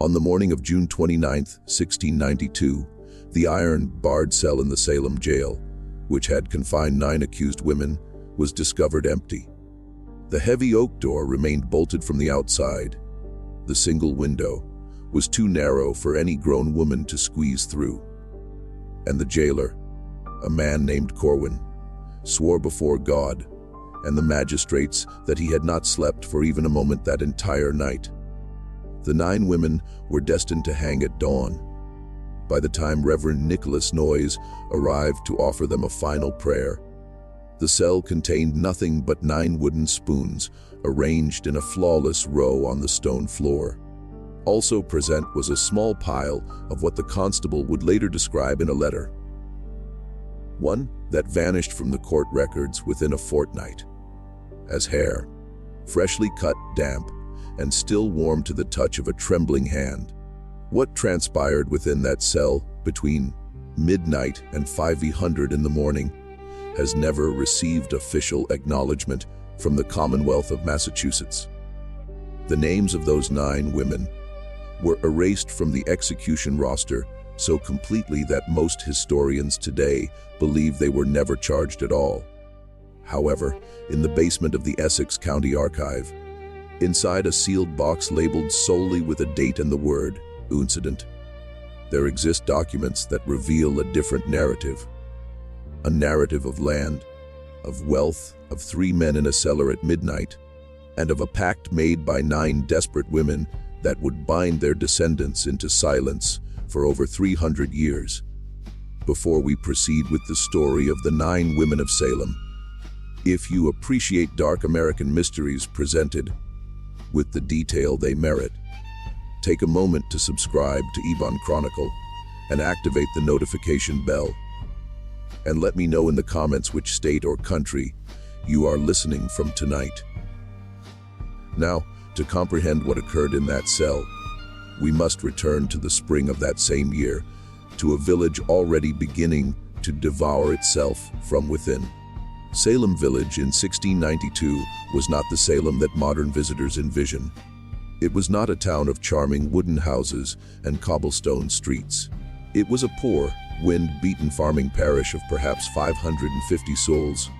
On the morning of June 29, 1692, the iron-barred cell in the Salem jail, which had confined 9 accused women, was discovered empty. The heavy oak door remained bolted from the outside. The single window was too narrow for any grown woman to squeeze through. And the jailer, a man named Corwin, swore before God and the magistrates that he had not slept for even a moment that entire night. The 9 women were destined to hang at dawn. By the time Reverend Nicholas Noyes arrived to offer them a final prayer, the cell contained nothing but 9 wooden spoons arranged in a flawless row on the stone floor. Also present was a small pile of what the constable would later describe in a letter. One that vanished from the court records within a fortnight. As hair, freshly cut, damp, and still warm to the touch of a trembling hand. What transpired within that cell between midnight and 500 in the morning has never received official acknowledgement from the Commonwealth of Massachusetts. The names of those 9 women were erased from the execution roster so completely that most historians today believe they were never charged at all. However, in the basement of the Essex County Archive, inside a sealed box labeled solely with a date and the word incident, there exist documents that reveal a different narrative. A narrative of land, of wealth, of 3 men in a cellar at midnight, and of a pact made by 9 desperate women that would bind their descendants into silence for over 300 years. Before we proceed with the story of the 9 women of Salem, if you appreciate dark American mysteries presented with the detail they merit, take a moment to subscribe to Ebon Chronicle and activate the notification bell. And let me know in the comments which state or country you are listening from tonight. Now, to comprehend what occurred in that cell, we must return to the spring of that same year, to a village already beginning to devour itself from within. Salem Village in 1692 was not the Salem that modern visitors envision. It was not a town of charming wooden houses and cobblestone streets. It was a poor, wind-beaten farming parish of perhaps 550 souls,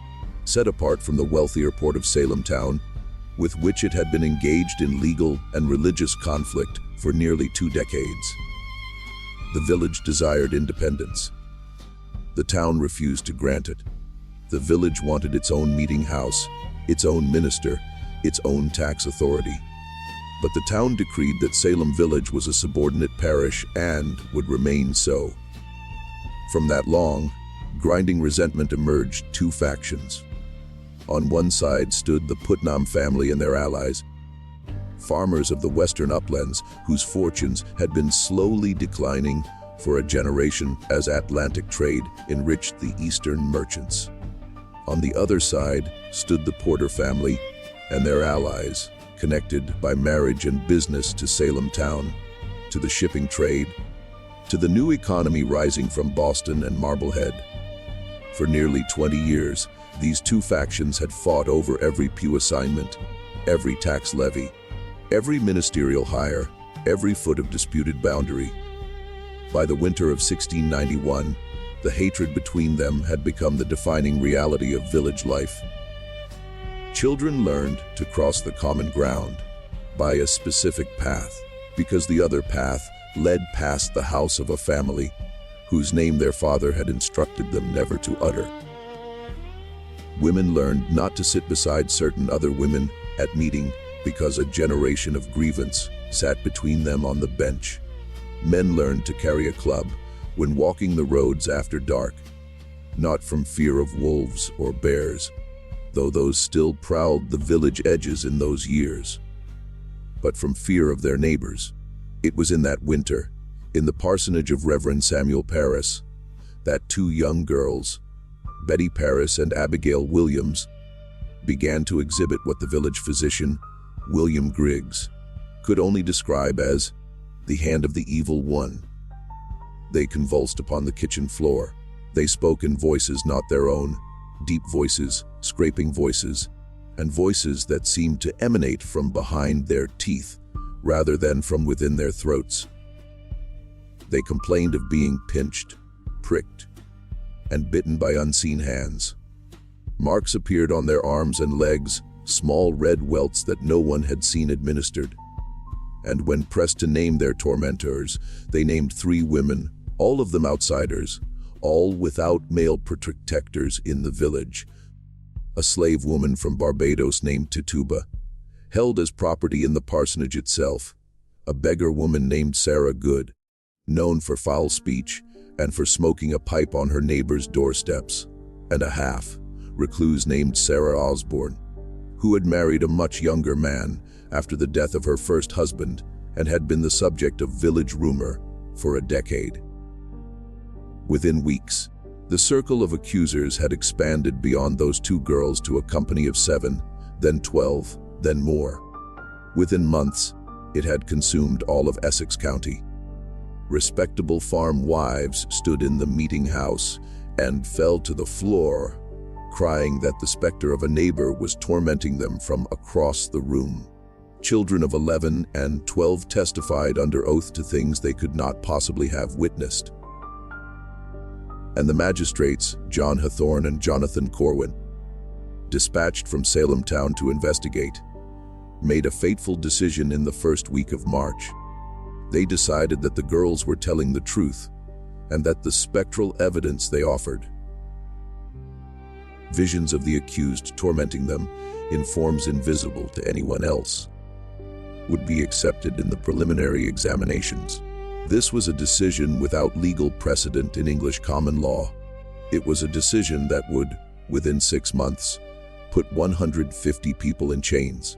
set apart from the wealthier port of Salem town, with which it had been engaged in legal and religious conflict for nearly 2 decades. The village desired independence. The town refused to grant it. The village wanted its own meeting house, its own minister, its own tax authority. But the town decreed that Salem Village was a subordinate parish and would remain so. From that long, grinding resentment emerged 2 factions. On one side stood the Putnam family and their allies, farmers of the western uplands whose fortunes had been slowly declining for a generation as Atlantic trade enriched the eastern merchants. On the other side stood the Porter family and their allies, connected by marriage and business to Salem town, to the shipping trade, to the new economy rising from Boston and Marblehead. For nearly 20 years, these 2 factions had fought over every pew assignment, every tax levy, every ministerial hire, every foot of disputed boundary. By the winter of 1691, the hatred between them had become the defining reality of village life. Children learned to cross the common ground by a specific path, because the other path led past the house of a family whose name their father had instructed them never to utter. Women learned not to sit beside certain other women at meeting because a generation of grievance sat between them on the bench. Men learned to carry a club when walking the roads after dark, not from fear of wolves or bears, though those still prowled the village edges in those years, but from fear of their neighbors. It was in that winter, in the parsonage of Reverend Samuel Parris, that 2 young girls, Betty Parris and Abigail Williams, began to exhibit what the village physician, William Griggs, could only describe as the hand of the evil one. They convulsed upon the kitchen floor. They spoke in voices not their own, deep voices, scraping voices, and voices that seemed to emanate from behind their teeth rather than from within their throats. They complained of being pinched, pricked, and bitten by unseen hands. Marks appeared on their arms and legs, small red welts that no one had seen administered. And when pressed to name their tormentors, they named 3 women, all of them outsiders, all without male protectors in the village. A slave woman from Barbados named Tituba, held as property in the parsonage itself, a beggar woman named Sarah Good, known for foul speech and for smoking a pipe on her neighbor's doorsteps, and a half recluse named Sarah Osborne, who had married a much younger man after the death of her first husband and had been the subject of village rumor for a decade. Within weeks, the circle of accusers had expanded beyond those 2 girls to a company of 7, then 12, then more. Within months, it had consumed all of Essex County. Respectable farm wives stood in the meeting house and fell to the floor, crying that the specter of a neighbor was tormenting them from across the room. Children of 11 and 12 testified under oath to things they could not possibly have witnessed. And the magistrates, John Hathorne and Jonathan Corwin, dispatched from Salem town to investigate, made a fateful decision in the first week of March. They decided that the girls were telling the truth and that the spectral evidence they offered, visions of the accused tormenting them in forms invisible to anyone else, would be accepted in the preliminary examinations. This was a decision without legal precedent in English common law. It was a decision that would, within 6 months, put 150 people in chains.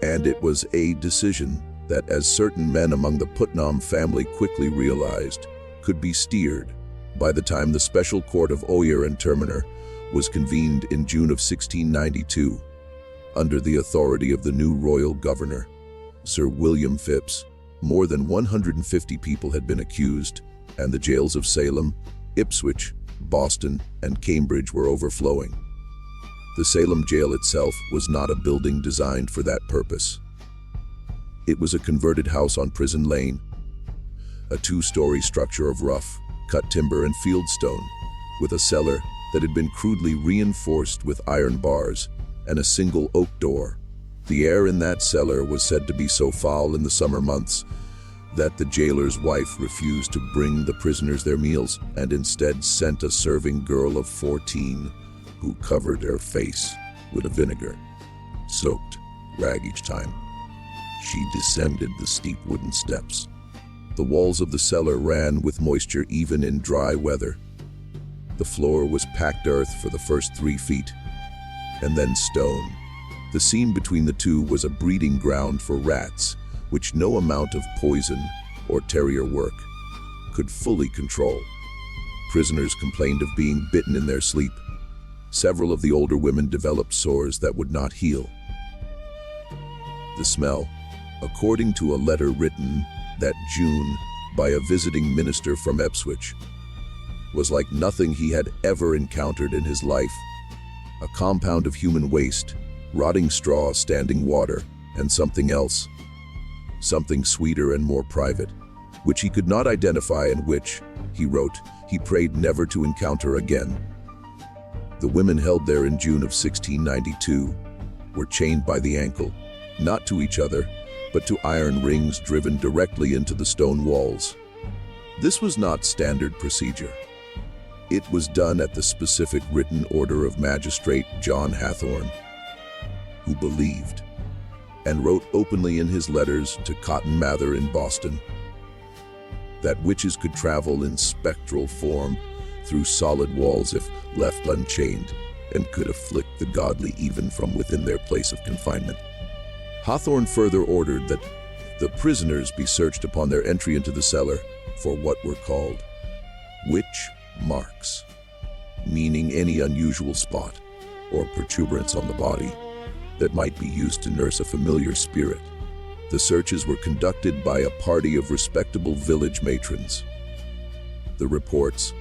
And it was a decision that, as certain men among the Putnam family quickly realized, could be steered by the time the Special Court of Oyer and Terminer was convened in June of 1692, under the authority of the new royal governor, Sir William Phipps. More than 150 people had been accused, and the jails of Salem, Ipswich, Boston, and Cambridge were overflowing. The Salem jail itself was not a building designed for that purpose. It was a converted house on Prison Lane, a 2-story structure of rough, cut timber and fieldstone, with a cellar that had been crudely reinforced with iron bars and a single oak door. The air in that cellar was said to be so foul in the summer months that the jailer's wife refused to bring the prisoners their meals and instead sent a serving girl of 14 who covered her face with a vinegar-soaked rag each time she descended the steep wooden steps. The walls of the cellar ran with moisture even in dry weather. The floor was packed earth for the first 3 feet, and then stone. The seam between the two was a breeding ground for rats, which no amount of poison or terrier work could fully control. Prisoners complained of being bitten in their sleep. Several of the older women developed sores that would not heal. The smell, according to a letter written that June by a visiting minister from Ipswich, was like nothing he had ever encountered in his life. A compound of human waste, rotting straw, standing water, and something else. Something sweeter and more private, which he could not identify and which, he wrote, he prayed never to encounter again. The women held there in June of 1692 were chained by the ankle, not to each other, but to iron rings driven directly into the stone walls. This was not standard procedure. It was done at the specific written order of Magistrate John Hathorne, who believed, and wrote openly in his letters to Cotton Mather in Boston, that witches could travel in spectral form through solid walls if left unchained, and could afflict the godly even from within their place of confinement. Hathorne further ordered that the prisoners be searched upon their entry into the cellar for what were called witch marks, meaning any unusual spot or protuberance on the body that might be used to nurse a familiar spirit. The searches were conducted by a party of respectable village matrons. The reports,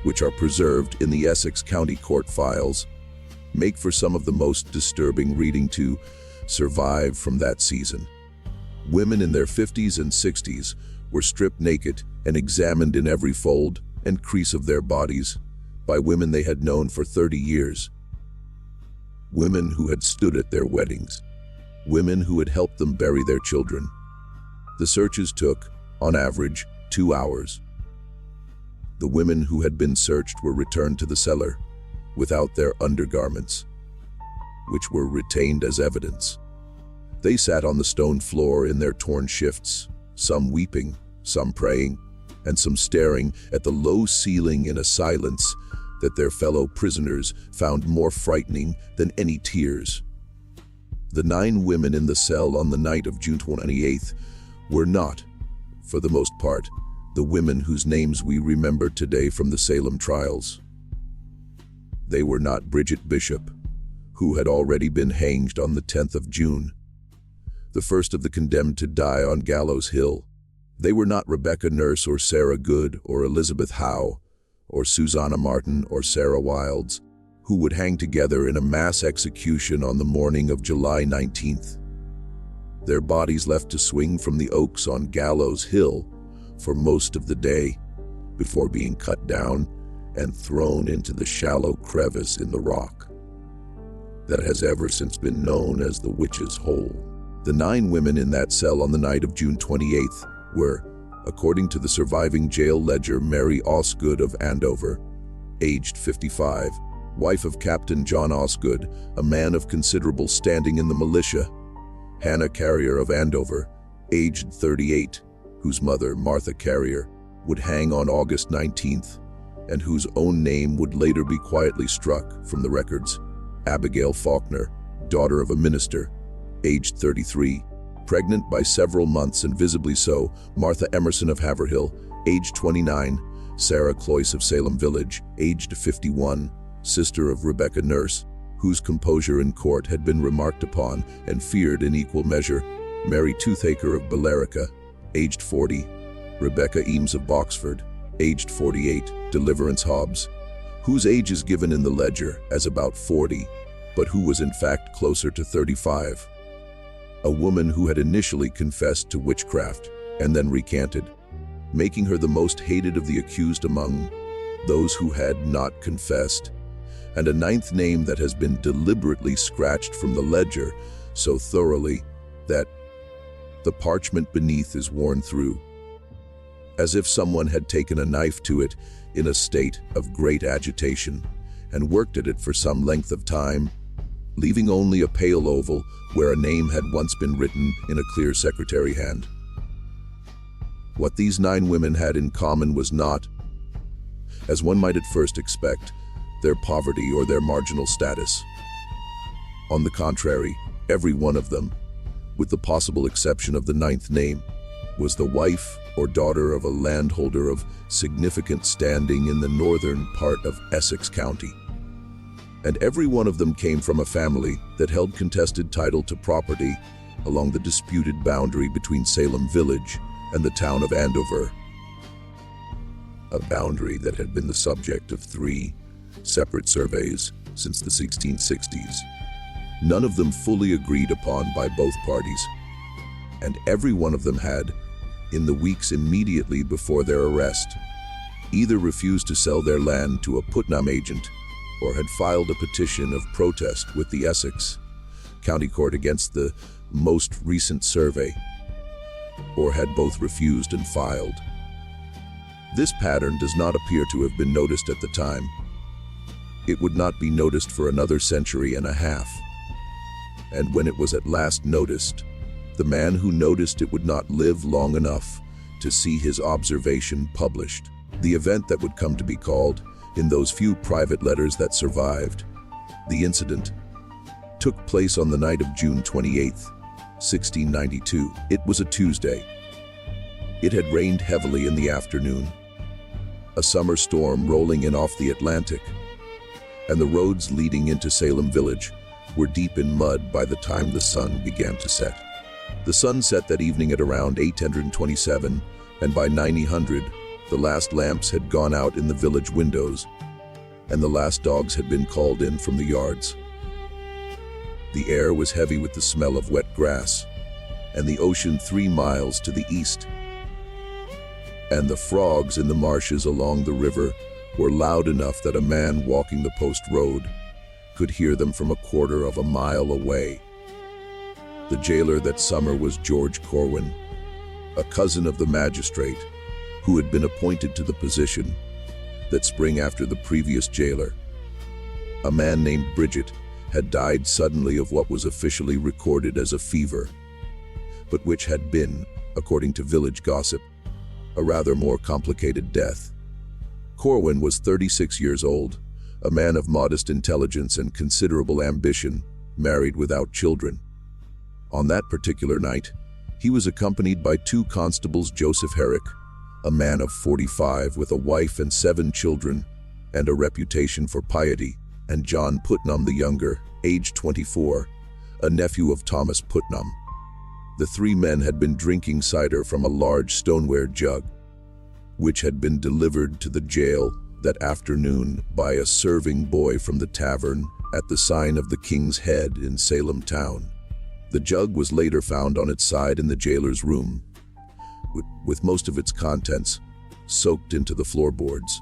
which are preserved in the Essex County Court files, make for some of the most disturbing reading to survive from that season. Women in their 50s and 60s were stripped naked and examined in every fold and crease of their bodies by women they had known for 30 years. Women who had stood at their weddings. Women who had helped them bury their children. The searches took, on average, 2 hours. The women who had been searched were returned to the cellar without their undergarments, which were retained as evidence. They sat on the stone floor in their torn shifts, some weeping, some praying, and some staring at the low ceiling in a silence that their fellow prisoners found more frightening than any tears. The 9 women in the cell on the night of June 28th were not, for the most part, the women whose names we remember today from the Salem trials. They were not Bridget Bishop, who had already been hanged on the 10th of June, the first of the condemned to die on Gallows Hill. They were not Rebecca Nurse or Sarah Good or Elizabeth Howe or Susanna Martin or Sarah Wilds, who would hang together in a mass execution on the morning of July 19th. Their bodies left to swing from the oaks on Gallows Hill for most of the day before being cut down and thrown into the shallow crevice in the rock that has ever since been known as the Witch's Hole. The 9 women in that cell on the night of June 28th were, according to the surviving jail ledger, Mary Osgood of Andover, aged 55, wife of Captain John Osgood, a man of considerable standing in the militia; Hannah Carrier of Andover, aged 38, whose mother, Martha Carrier, would hang on August 19th, and whose own name would later be quietly struck from the records; Abigail Faulkner, daughter of a minister, aged 33, pregnant by several months and visibly so; Martha Emerson of Haverhill, aged 29, Sarah Cloyce of Salem Village, aged 51, sister of Rebecca Nurse, whose composure in court had been remarked upon and feared in equal measure; Mary Toothaker of Billerica, aged 40, Rebecca Eames of Boxford, aged 48, Deliverance Hobbs, whose age is given in the ledger as about 40, but who was in fact closer to 35. A woman who had initially confessed to witchcraft and then recanted, making her the most hated of the accused among those who had not confessed, and a 9th name that has been deliberately scratched from the ledger so thoroughly that the parchment beneath is worn through, as if someone had taken a knife to it in a state of great agitation and worked at it for some length of time, leaving only a pale oval where a name had once been written in a clear secretary hand. What these 9 women had in common was not, as one might at first expect, their poverty or their marginal status. On the contrary, every one of them, with the possible exception of the 9th name, was the wife or daughter of a landholder of significant standing in the northern part of Essex County. And every one of them came from a family that held contested title to property along the disputed boundary between Salem Village and the town of Andover, a boundary that had been the subject of 3 separate surveys since the 1660s, none of them fully agreed upon by both parties, and every one of them had, in the weeks immediately before their arrest, either refused to sell their land to a Putnam agent or had filed a petition of protest with the Essex County Court against the most recent survey, or had both refused and filed. This pattern does not appear to have been noticed at the time. It would not be noticed for another century and a half. And when it was at last noticed, the man who noticed it would not live long enough to see his observation published. The event that would come to be called, in those few private letters that survived, the incident, took place on the night of June 28th, 1692. It was a Tuesday. It had rained heavily in the afternoon, a summer storm rolling in off the Atlantic, and the roads leading into Salem Village were deep in mud by the time the sun began to set. The sun set that evening at around 827, and by 900, the last lamps had gone out in the village windows, and the last dogs had been called in from the yards. The air was heavy with the smell of wet grass, and the ocean 3 miles to the east. And the frogs in the marshes along the river were loud enough that a man walking the post road could hear them from a quarter of a mile away. The jailer that summer was George Corwin, a cousin of the magistrate who had been appointed to the position that spring after the previous jailer. A man named Bridget had died suddenly of what was officially recorded as a fever, but which had been, according to village gossip, a rather more complicated death. Corwin was 36 years old, a man of modest intelligence and considerable ambition, married without children. On that particular night, he was accompanied by 2 constables, Joseph Herrick, a man of 45 with a wife and 7 children and a reputation for piety, and John Putnam the younger, aged 24, a nephew of Thomas Putnam. The 3 men had been drinking cider from a large stoneware jug, which had been delivered to the jail that afternoon by a serving boy from the tavern at the sign of the King's Head in Salem town. The jug was later found on its side in the jailer's room, with most of its contents soaked into the floorboards.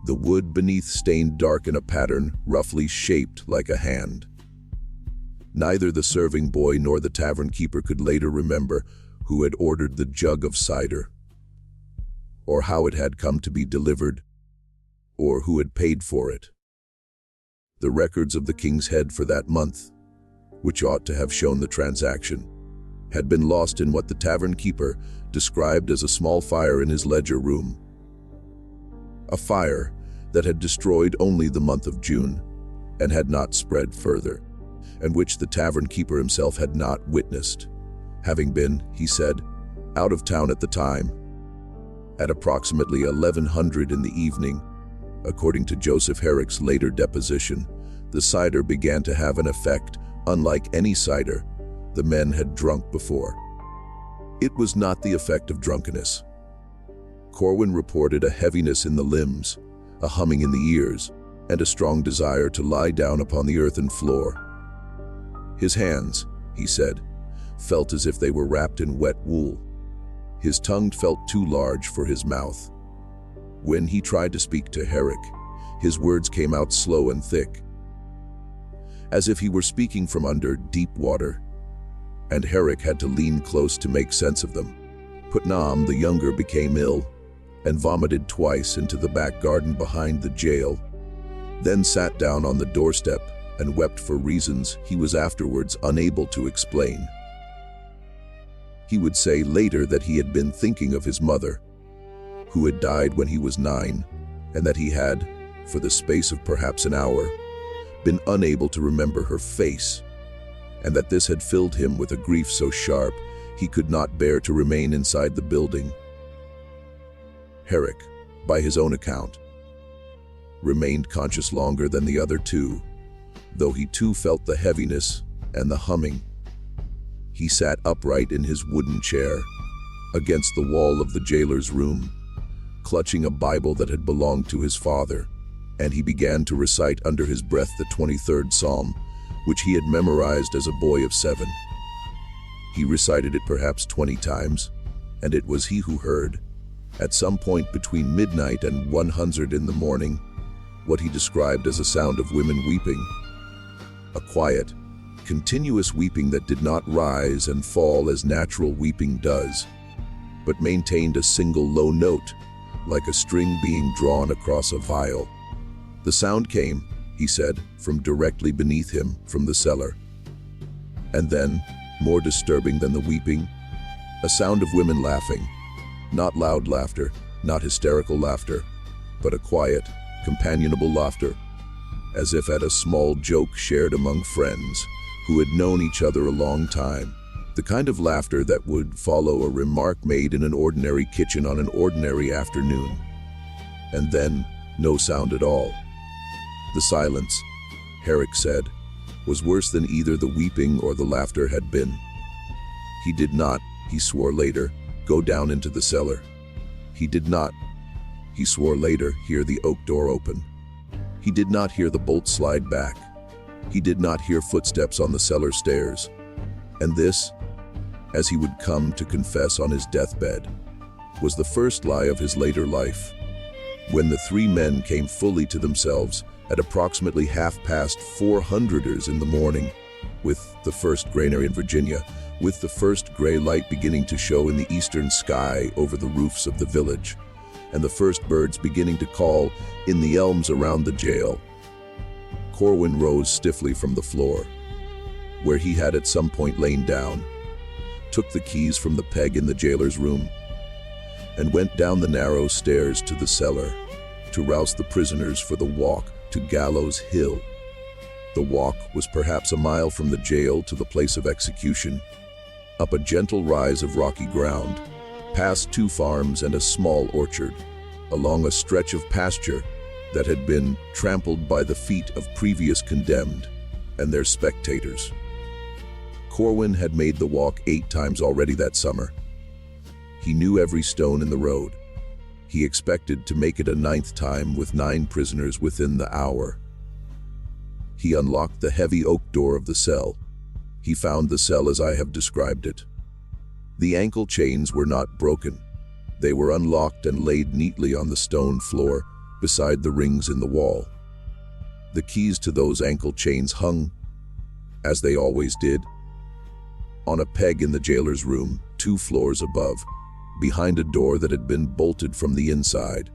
The wood beneath stained dark in a pattern roughly shaped like a hand. Neither the serving boy nor the tavern keeper could later remember who had ordered the jug of cider, or how it had come to be delivered, or who had paid for it. The records of the King's Head for that month, which ought to have shown the transaction, had been lost in what the tavern keeper described as a small fire in his ledger room. A fire that had destroyed only the month of June and had not spread further, and which the tavern keeper himself had not witnessed, having been, he said, out of town at the time. At approximately 1100 in the evening, according to Joseph Herrick's later deposition, the cider began to have an effect unlike any cider the men had drunk before. It was not the effect of drunkenness. Corwin reported a heaviness in the limbs, a humming in the ears, and a strong desire to lie down upon the earthen floor. His hands, he said, felt as if they were wrapped in wet wool. His tongue felt too large for his mouth. When he tried to speak to Herrick, his words came out slow and thick, as if he were speaking from under deep water, and Herrick had to lean close to make sense of them. Putnam the younger became ill and vomited twice into the back garden behind the jail, then sat down on the doorstep and wept for reasons he was afterwards unable to explain. He would say later that he had been thinking of his mother, who had died when he was 9, and that he had, for the space of perhaps an hour, been unable to remember her face, and that this had filled him with a grief so sharp he could not bear to remain inside the building. Herrick, by his own account, remained conscious longer than the other 2, though he too felt the heaviness and the humming. He sat upright in his wooden chair against the wall of the jailer's room, clutching a Bible that had belonged to his father, and he began to recite under his breath the 23rd Psalm, which he had memorized as a boy of 7. He recited it perhaps 20 times, and it was he who heard, at some point between midnight and 100 in the morning, what he described as a sound of women weeping. A quiet, continuous weeping that did not rise and fall as natural weeping does, but maintained a single low note, like a string being drawn across a viol. The sound came, he said, from directly beneath him, from the cellar. And then, more disturbing than the weeping, a sound of women laughing. Not loud laughter, not hysterical laughter, but a quiet, companionable laughter, as if at a small joke shared among friends who had known each other a long time. The kind of laughter that would follow a remark made in an ordinary kitchen on an ordinary afternoon. And then, no sound at all. The silence, Herrick said, was worse than either the weeping or the laughter had been. He did not, he swore later, go down into the cellar. He did not, he swore later, hear the oak door open. He did not hear the bolt slide back. He did not hear footsteps on the cellar stairs. And as he would come to confess on his deathbed, was the first lie of his later life. When the three men came fully to themselves at approximately 4:30 in the morning, with the first granary in Virginia, with the first gray light beginning to show in the eastern sky over the roofs of the village, and the first birds beginning to call in the elms around the jail, Corwin rose stiffly from the floor, where he had at some point lain down, took the keys from the peg in the jailer's room, and went down the narrow stairs to the cellar to rouse the prisoners for the walk to Gallows Hill. The walk was perhaps a mile from the jail to the place of execution, up a gentle rise of rocky ground, past 2 farms and a small orchard, along a stretch of pasture that had been trampled by the feet of previous condemned and their spectators. Corwin had made the walk 8 times already that summer. He knew every stone in the road. He expected to make it a 9th time with 9 prisoners within the hour. He unlocked the heavy oak door of the cell. He found the cell as I have described it. The ankle chains were not broken. They were unlocked and laid neatly on the stone floor beside the rings in the wall. The keys to those ankle chains hung, as they always did, on a peg in the jailer's room, 2 floors above, behind a door that had been bolted from the inside.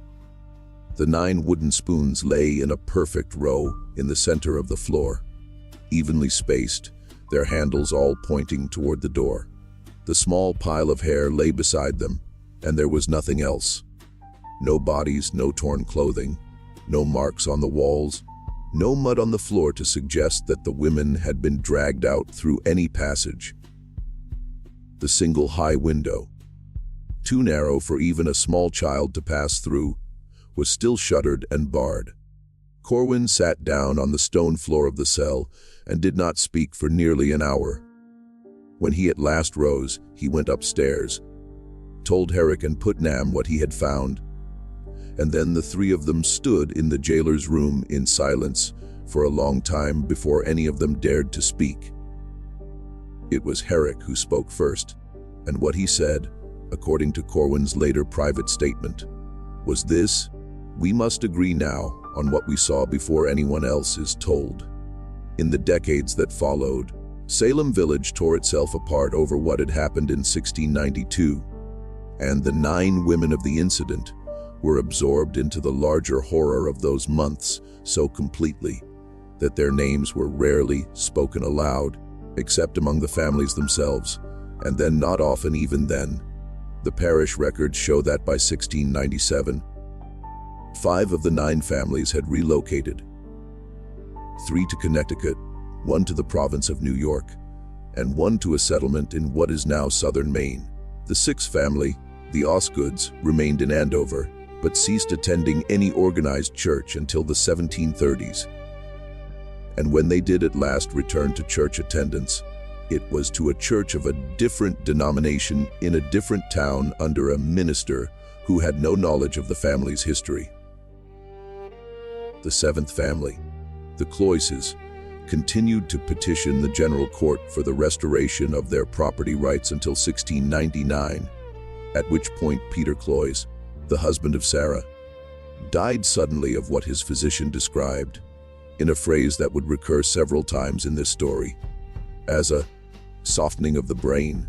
The 9 wooden spoons lay in a perfect row in the center of the floor, evenly spaced, their handles all pointing toward the door. The small pile of hair lay beside them, and there was nothing else. No bodies, no torn clothing, no marks on the walls, no mud on the floor to suggest that the women had been dragged out through any passage. The single high window, too narrow for even a small child to pass through, was still shuttered and barred. Corwin sat down on the stone floor of the cell and did not speak for nearly an hour. When he at last rose, he went upstairs, told Herrick and Putnam what he had found, and then the 3 of them stood in the jailer's room in silence for a long time before any of them dared to speak. It was Herrick who spoke first, and what he said, according to Corwin's later private statement, was this: "We must agree now on what we saw before anyone else is told." In the decades that followed, Salem village tore itself apart over what had happened in 1692, and the 9 women of the incident were absorbed into the larger horror of those months so completely that their names were rarely spoken aloud, except among the families themselves, and then not often even then. The parish records show that by 1697, 5 of the 9 families had relocated, 3 to Connecticut, 1 to the province of New York, and 1 to a settlement in what is now southern Maine. The 6th family, the Osgoods, remained in Andover, but ceased attending any organized church until the 1730s. And when they did at last return to church attendance, it was to a church of a different denomination in a different town under a minister who had no knowledge of the family's history. The 7th family, the Cloyses, continued to petition the General Court for the restoration of their property rights until 1699, at which point Peter Cloyes, the husband of Sarah, died suddenly of what his physician described, in a phrase that would recur several times in this story, as a softening of the brain.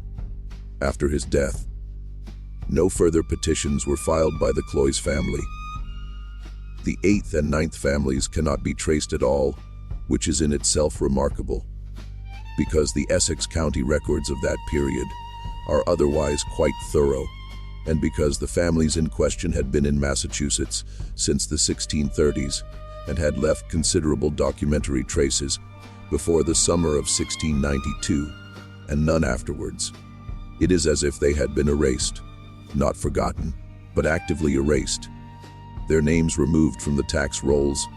After his death, no further petitions were filed by the Cloyes family. The 8th and 9th families cannot be traced at all, which is in itself remarkable, because the Essex County records of that period are otherwise quite thorough, and because the families in question had been in Massachusetts since the 1630s and had left considerable documentary traces before the summer of 1692, and none afterwards. It is as if they had been erased, not forgotten, but actively erased. Their names removed from the tax rolls,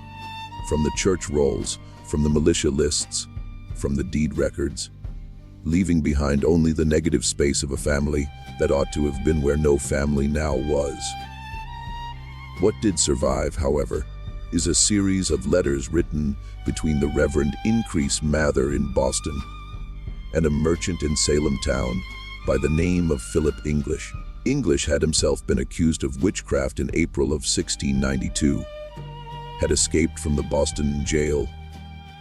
from the church rolls, from the militia lists, from the deed records, leaving behind only the negative space of a family that ought to have been where no family now was. What did survive, however, is a series of letters written between the Reverend Increase Mather in Boston and a merchant in Salem town by the name of Philip English. English had himself been accused of witchcraft in April of 1692, had escaped from the Boston jail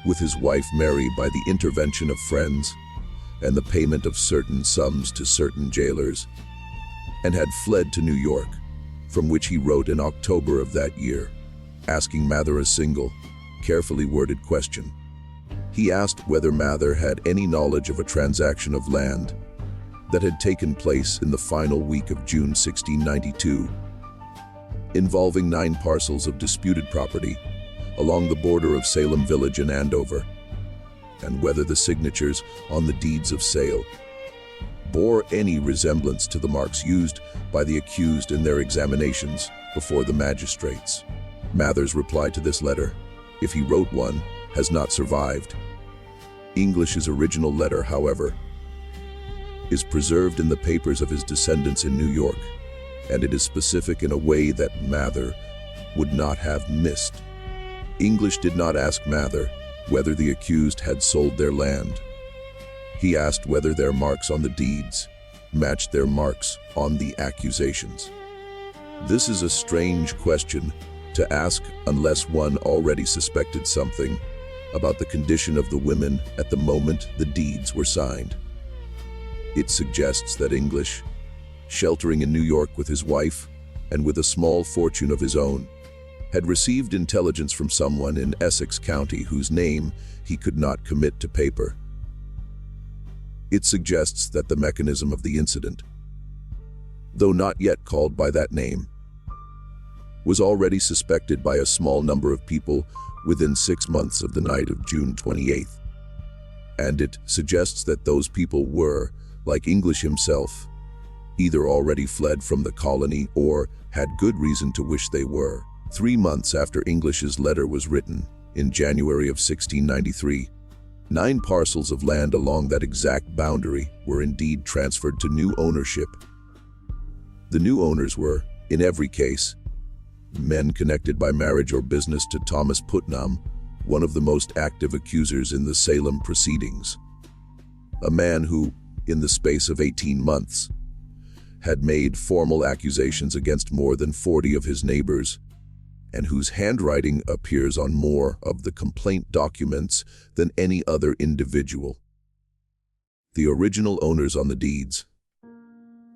with his wife Mary by the intervention of friends and the payment of certain sums to certain jailers, and had fled to New York, from which he wrote in October of that year, asking Mather a single, carefully worded question. He asked whether Mather had any knowledge of a transaction of land that had taken place in the final week of June 1692, involving 9 parcels of disputed property along the border of Salem village and Andover, and whether the signatures on the deeds of sale bore any resemblance to the marks used by the accused in their examinations before the magistrates. Mather's reply to this letter, if he wrote one, has not survived. English's original letter, however, is preserved in the papers of his descendants in New York, and it is specific in a way that Mather would not have missed. English did not ask Mather whether the accused had sold their land. He asked whether their marks on the deeds matched their marks on the accusations. This is a strange question to ask unless one already suspected something about the condition of the women at the moment the deeds were signed. It suggests that English, sheltering in New York with his wife and with a small fortune of his own, had received intelligence from someone in Essex County whose name he could not commit to paper. It suggests that the mechanism of the incident, though not yet called by that name, was already suspected by a small number of people within 6 months of the night of June 28th. And it suggests that those people were, like English himself, either already fled from the colony or had good reason to wish they were. 3 months after English's letter was written, in January of 1693, 9 parcels of land along that exact boundary were indeed transferred to new ownership. The new owners were, in every case, men connected by marriage or business to Thomas Putnam, one of the most active accusers in the Salem proceedings. A man who, in the space of 18 months, had made formal accusations against more than 40 of his neighbors, and whose handwriting appears on more of the complaint documents than any other individual. The original owners on the deeds,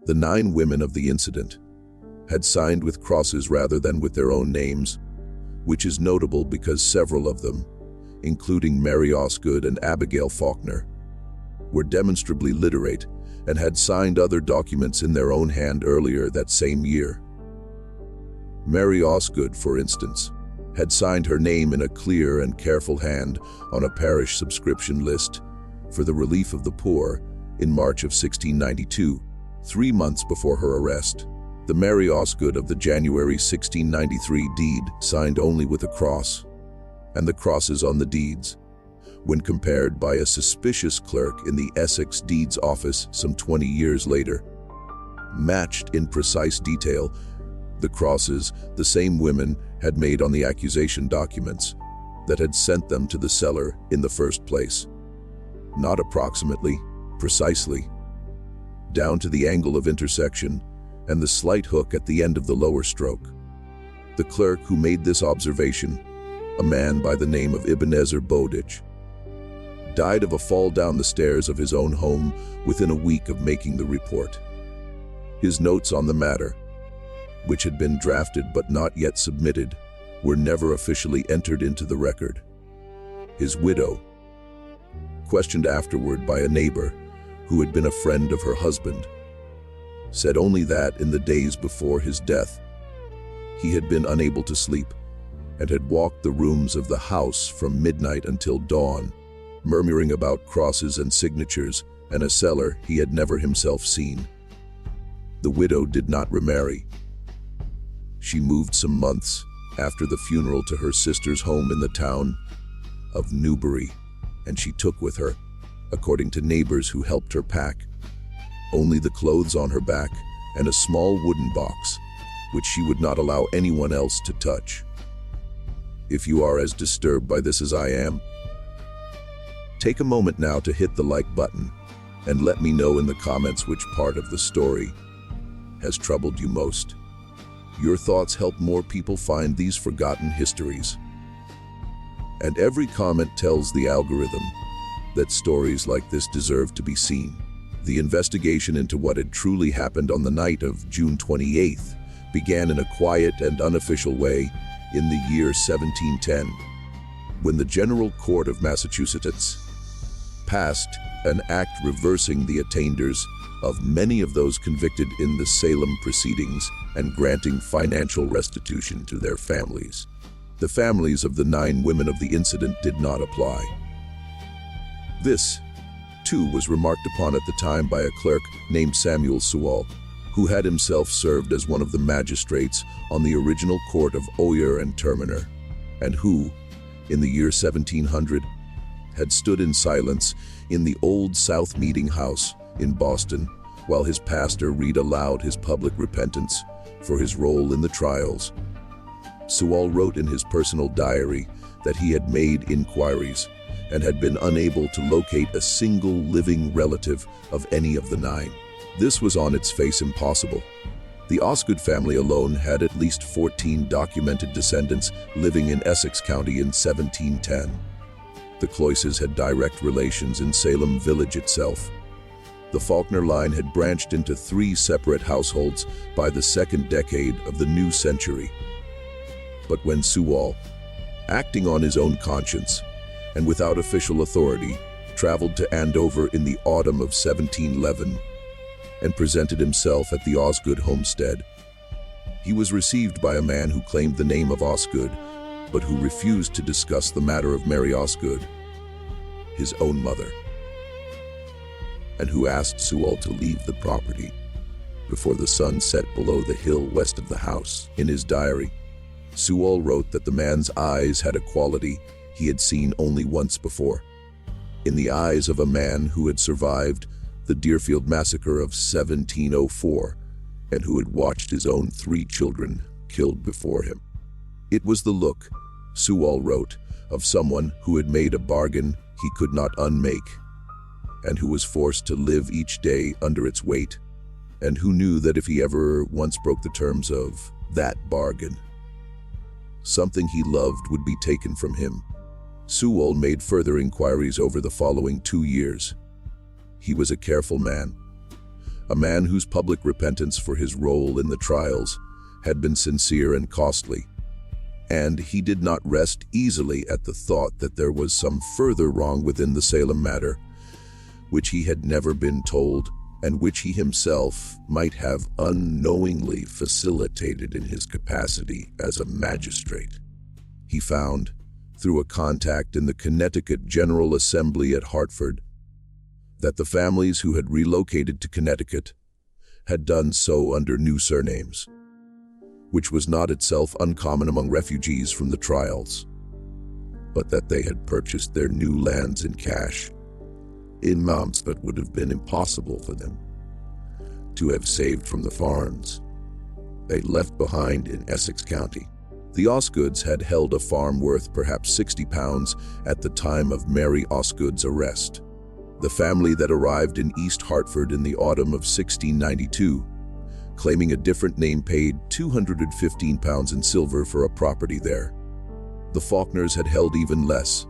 the 9 women of the incident, had signed with crosses rather than with their own names, which is notable because several of them, including Mary Osgood and Abigail Faulkner, were demonstrably literate and had signed other documents in their own hand earlier that same year. Mary Osgood, for instance, had signed her name in a clear and careful hand on a parish subscription list for the relief of the poor in March of 1692, 3 months before her arrest. The Mary Osgood of the January 1693 deed signed only with a cross, and the crosses on the deeds, when compared by a suspicious clerk in the Essex Deeds Office some 20 years later, matched in precise detail the crosses the same women had made on the accusation documents that had sent them to the seller in the first place. Not approximately, precisely, down to the angle of intersection and the slight hook at the end of the lower stroke. The clerk who made this observation, a man by the name of Ebenezer Bowditch, died of a fall down the stairs of his own home within a week of making the report. His notes on the matter, which had been drafted but not yet submitted, were never officially entered into the record. His widow, questioned afterward by a neighbor who had been a friend of her husband, said only that in the days before his death, he had been unable to sleep and had walked the rooms of the house from midnight until dawn, murmuring about crosses and signatures and a cellar he had never himself seen. The widow did not remarry. She moved some months after the funeral to her sister's home in the town of Newbury, and she took with her, according to neighbors who helped her pack, only the clothes on her back and a small wooden box, which she would not allow anyone else to touch. If you are as disturbed by this as I am, take a moment now to hit the like button And let me know in the comments which part of the story has troubled you most. Your thoughts help more people find these forgotten histories. And every comment tells the algorithm that stories like this deserve to be seen. The investigation into what had truly happened on the night of June 28th began in a quiet and unofficial way in the year 1710, when the General Court of Massachusetts passed an act reversing the attainders of many of those convicted in the Salem proceedings and granting financial restitution to their families. The families of the 9 women of the incident did not apply. This, too, was remarked upon at the time by a clerk named Samuel Sewall, who had himself served as one of the magistrates on the original court of Oyer and Terminer, and who, in the year 1700, had stood in silence in the Old South Meeting House in Boston while his pastor read aloud his public repentance for his role in the trials. Sewall wrote in his personal diary that he had made inquiries and had been unable to locate a single living relative of any of the 9. This was on its face impossible. The Osgood family alone had at least 14 documented descendants living in Essex County in 1710. The Cloyses had direct relations in Salem village itself. The Faulkner line had branched into 3 separate households by the 2nd decade of the new century. But when Sewall, acting on his own conscience and without official authority, traveled to Andover in the autumn of 1711 and presented himself at the Osgood homestead, he was received by a man who claimed the name of Osgood, but who refused to discuss the matter of Mary Osgood, his own mother, and who asked Sewall to leave the property before the sun set below the hill west of the house. In his diary, Sewall wrote that the man's eyes had a quality he had seen only once before, in the eyes of a man who had survived the Deerfield massacre of 1704 and who had watched his own 3 children killed before him. It was the look, Sewall wrote, of someone who had made a bargain he could not unmake, and who was forced to live each day under its weight, and who knew that if he ever once broke the terms of that bargain, something he loved would be taken from him. Sewall made further inquiries over the following 2 years. He was a careful man, a man whose public repentance for his role in the trials had been sincere and costly, and he did not rest easily at the thought that there was some further wrong within the Salem matter, which he had never been told, and which he himself might have unknowingly facilitated in his capacity as a magistrate. He found, through a contact in the Connecticut General Assembly at Hartford, that the families who had relocated to Connecticut had done so under new surnames, which was not itself uncommon among refugees from the trials, but that they had purchased their new lands in cash, in amounts that would have been impossible for them to have saved from the farms they left behind in Essex County. The Osgoods had held a farm worth perhaps £60 at the time of Mary Osgood's arrest. The family that arrived in East Hartford in the autumn of 1692, claiming a different name, paid £215 in silver for a property there. The Faulkners had held even less.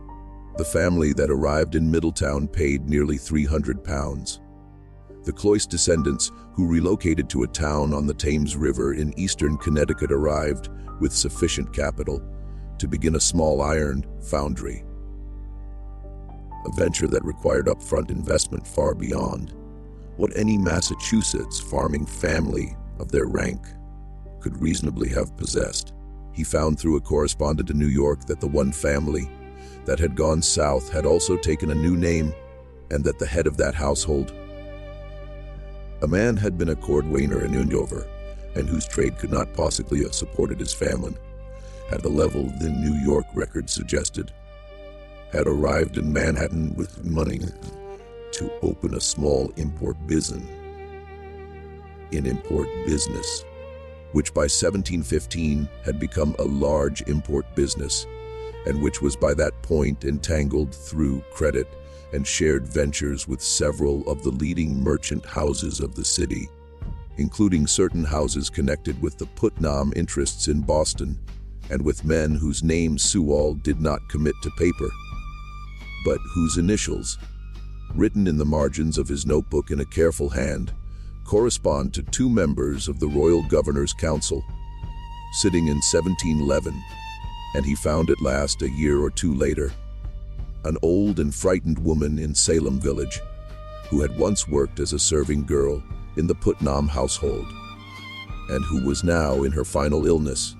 The family that arrived in Middletown paid nearly £300. The Cloyse descendants, who relocated to a town on the Thames River in eastern Connecticut, arrived with sufficient capital to begin a small iron foundry, a venture that required upfront investment far beyond what any Massachusetts farming family of their rank could reasonably have possessed. He found through a correspondent in New York that the one family that had gone south had also taken a new name, and that the head of that household, a man had been a cordwainer in Andover, and whose trade could not possibly have supported his family at the level the New York record suggested, had arrived in Manhattan with money to open a small import business, which by 1715 had become a large import business, and which was by that point entangled through credit and shared ventures with several of the leading merchant houses of the city, including certain houses connected with the Putnam interests in Boston, and with men whose names Sewall did not commit to paper, but whose initials, written in the margins of his notebook in a careful hand, correspond to two members of the Royal Governor's Council, sitting in 1711, and he found at last, a year or two later, an old and frightened woman in Salem village, who had once worked as a serving girl in the Putnam household, and who was now in her final illness,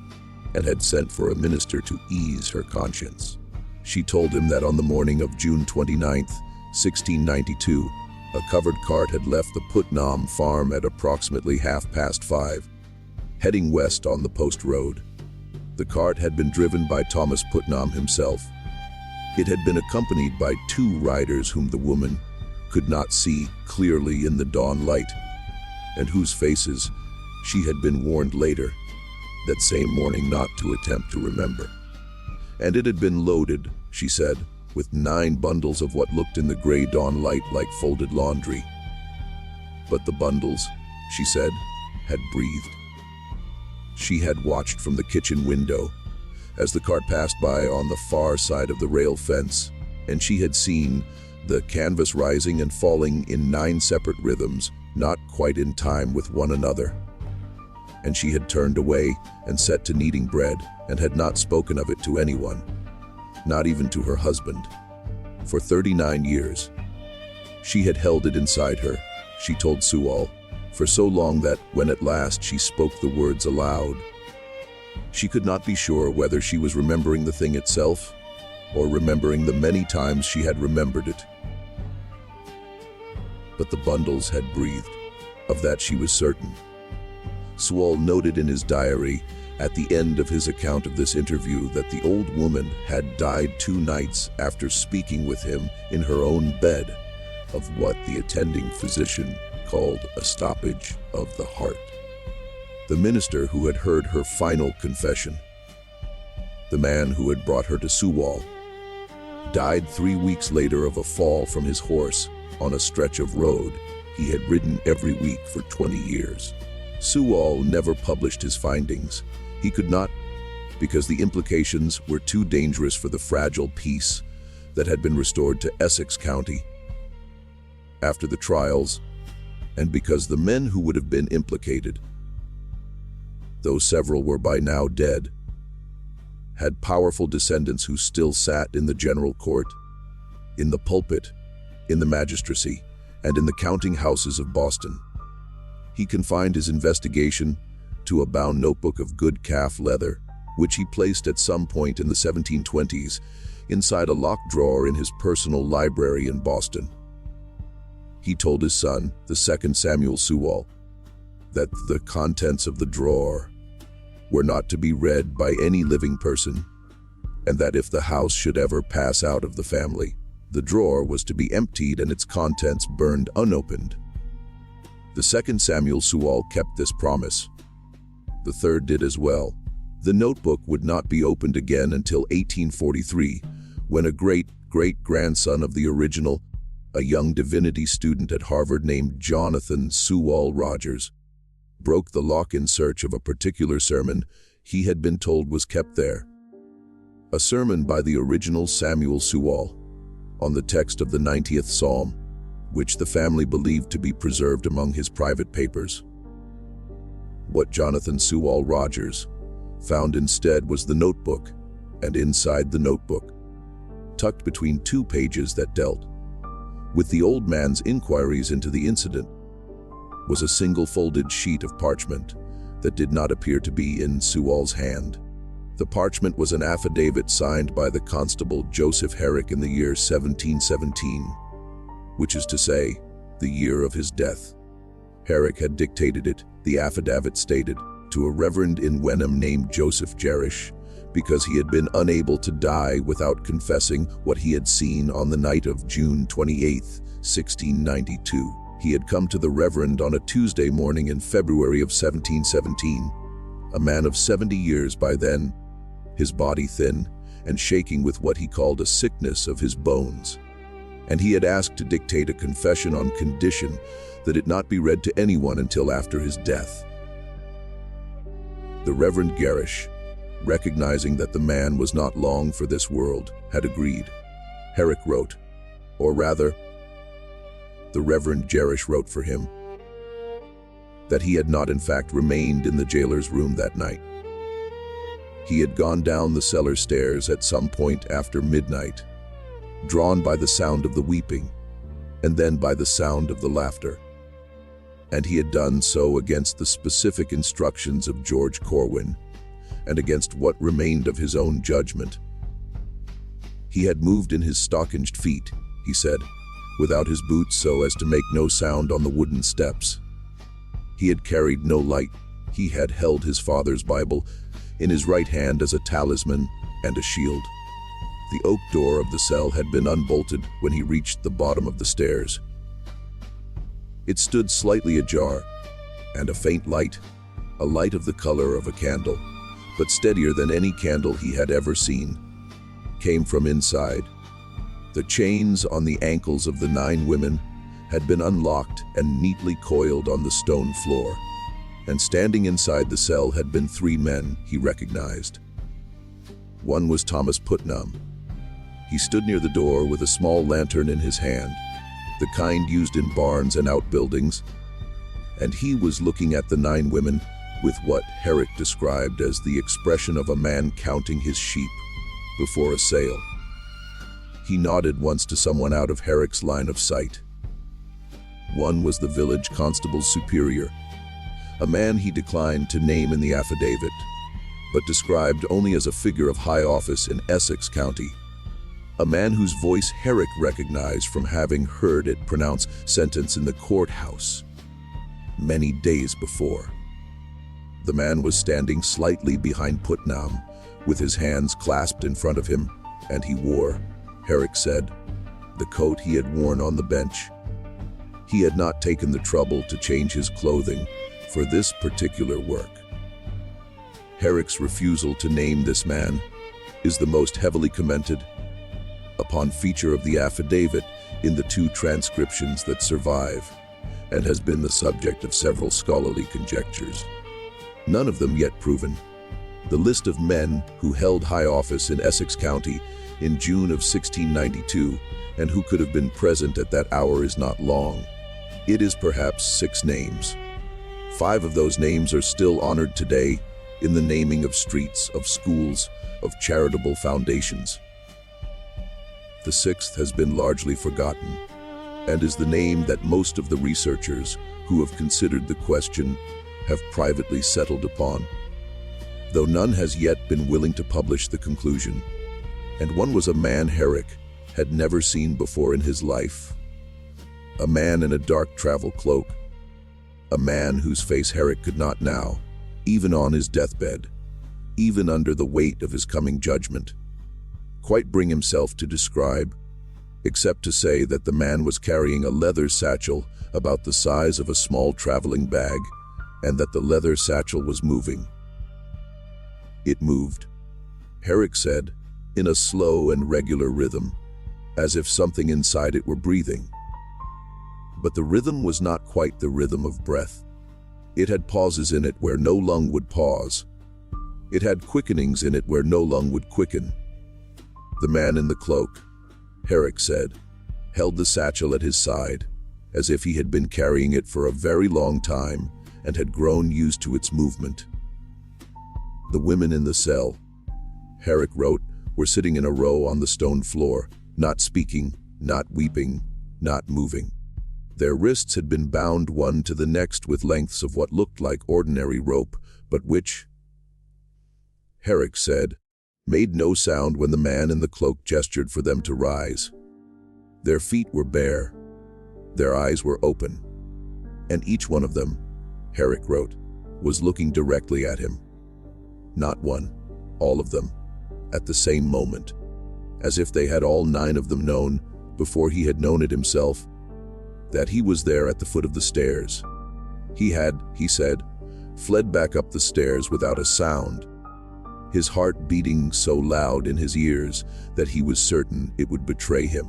and had sent for a minister to ease her conscience. She told him that on the morning of June 29th, 1692, a covered cart had left the Putnam farm at approximately 5:30, heading west on the post road. The cart had been driven by Thomas Putnam himself. It had been accompanied by two riders whom the woman could not see clearly in the dawn light, and whose faces she had been warned later, that same morning, not to attempt to remember. And it had been loaded, she said, with 9 bundles of what looked in the gray dawn light like folded laundry. But the bundles, she said, had breathed. She had watched from the kitchen window as the cart passed by on the far side of the rail fence, and she had seen the canvas rising and falling in 9 separate rhythms, not quite in time with one another. And she had turned away and set to kneading bread, and had not spoken of it to anyone, not even to her husband, for 39 years. She had held it inside her, she told Sewall, for so long that, when at last she spoke the words aloud, she could not be sure whether she was remembering the thing itself, or remembering the many times she had remembered it. But the bundles had breathed. Of that she was certain. Sewall noted in his diary, at the end of his account of this interview, that the old woman had died 2 nights after speaking with him in her own bed of what the attending physician called a stoppage of the heart. The minister who had heard her final confession, the man who had brought her to Sewall, died 3 weeks later of a fall from his horse on a stretch of road he had ridden every week for 20 years. Sewall never published his findings. He could not, because the implications were too dangerous for the fragile peace that had been restored to Essex County after the trials, and because the men who would have been implicated, though several were by now dead, had powerful descendants who still sat in the general court, in the pulpit, in the magistracy, and in the counting houses of Boston. He confined his investigation to a bound notebook of good calf leather, which he placed at some point in the 1720s inside a locked drawer in his personal library in Boston. He told his son, the second Samuel Sewall, that the contents of the drawer were not to be read by any living person, and that if the house should ever pass out of the family, the drawer was to be emptied and its contents burned unopened. The second Samuel Sewall kept this promise. The third did as well. The notebook would not be opened again until 1843, when a great-great-grandson of the original, a young divinity student at Harvard named Jonathan Sewall Rogers, broke the lock in search of a particular sermon he had been told was kept there. A sermon by the original Samuel Sewall, on the text of the 90th Psalm, which the family believed to be preserved among his private papers. What Jonathan Sewall Rogers found instead was the notebook, and inside the notebook, tucked between 2 pages that dealt with the old man's inquiries into the incident, was a single folded sheet of parchment that did not appear to be in Sewall's hand. The parchment was an affidavit signed by the constable Joseph Herrick in the year 1717, which is to say, the year of his death. Herrick had dictated it, the affidavit stated, to a reverend in Wenham named Joseph Jerish, because he had been unable to die without confessing what he had seen on the night of June 28, 1692. He had come to the reverend on a Tuesday morning in February of 1717, a man of 70 years by then, his body thin and shaking with what he called a sickness of his bones. and he had asked to dictate a confession on condition that it not be read to anyone until after his death. The Reverend Garish, recognizing that the man was not long for this world, had agreed. Herrick wrote, or rather, the Reverend Garish wrote for him, that he had not in fact remained in the jailer's room that night. He had gone down the cellar stairs at some point after midnight, drawn by the sound of the weeping, and then by the sound of the laughter. And he had done so against the specific instructions of George Corwin, and against what remained of his own judgment. He had moved in his stockinged feet, he said, without his boots so as to make no sound on the wooden steps. He had carried no light. He had held his father's Bible in his right hand as a talisman and a shield. The oak door of the cell had been unbolted when he reached the bottom of the stairs. It stood slightly ajar, and a faint light, a light of the color of a candle, but steadier than any candle he had ever seen, came from inside. The chains on the ankles of the 9 women had been unlocked and neatly coiled on the stone floor, and standing inside the cell had been 3 men he recognized. One was Thomas Putnam. He stood near the door with a small lantern in his hand, the kind used in barns and outbuildings, and he was looking at the 9 women with what Herrick described as the expression of a man counting his sheep before a sale. He nodded once to someone out of Herrick's line of sight. One was the village constable's superior, a man he declined to name in the affidavit, but described only as a figure of high office in Essex County, a man whose voice Herrick recognized from having heard it pronounce sentence in the courthouse many days before. The man was standing slightly behind Putnam, with his hands clasped in front of him, and he wore, Herrick said, the coat he had worn on the bench. He had not taken the trouble to change his clothing for this particular work. Herrick's refusal to name this man is the most heavily commented upon feature of the affidavit in the 2 transcriptions that survive, and has been the subject of several scholarly conjectures, none of them yet proven. The list of men who held high office in Essex County in June of 1692 and who could have been present at that hour is not long. It is perhaps 6 names. 5 of those names are still honored today in the naming of streets, of schools, of charitable foundations. The 6th has been largely forgotten, and is the name that most of the researchers who have considered the question have privately settled upon, though none has yet been willing to publish the conclusion. And one was a man Herrick had never seen before in his life. A man in a dark travel cloak. A man whose face Herrick could not now, even on his deathbed, even under the weight of his coming judgment, quite bring himself to describe, except to say that the man was carrying a leather satchel about the size of a small traveling bag, and that the leather satchel was moving. It moved, Herrick said, in a slow and regular rhythm, as if something inside it were breathing. But the rhythm was not quite the rhythm of breath. It had pauses in it where no lung would pause. It had quickenings in it where no lung would quicken. The man in the cloak, Herrick said, held the satchel at his side, as if he had been carrying it for a very long time and had grown used to its movement. The women in the cell, Herrick wrote, were sitting in a row on the stone floor, not speaking, not weeping, not moving. Their wrists had been bound one to the next with lengths of what looked like ordinary rope, but which, Herrick said, made no sound when the man in the cloak gestured for them to rise. Their feet were bare. Their eyes were open. And each one of them, Herrick wrote, was looking directly at him. Not one, all of them, at the same moment, as if they had all 9 of them known, before he had known it himself, that he was there at the foot of the stairs. He had, he said, fled back up the stairs without a sound, his heart beating so loud in his ears that he was certain it would betray him.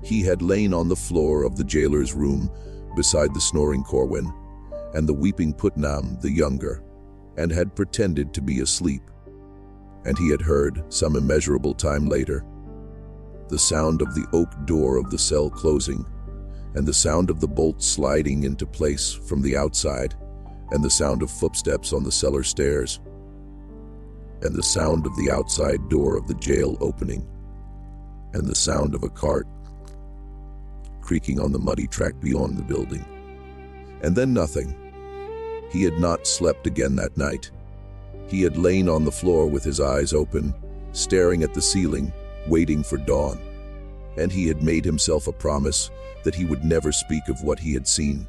He had lain on the floor of the jailer's room beside the snoring Corwin and the weeping Putnam the younger, and had pretended to be asleep. And he had heard, some immeasurable time later, the sound of the oak door of the cell closing, and the sound of the bolt sliding into place from the outside, and the sound of footsteps on the cellar stairs, and the sound of the outside door of the jail opening, and the sound of a cart creaking on the muddy track beyond the building. And then nothing. He had not slept again that night. He had lain on the floor with his eyes open, staring at the ceiling, waiting for dawn. And he had made himself a promise that he would never speak of what he had seen.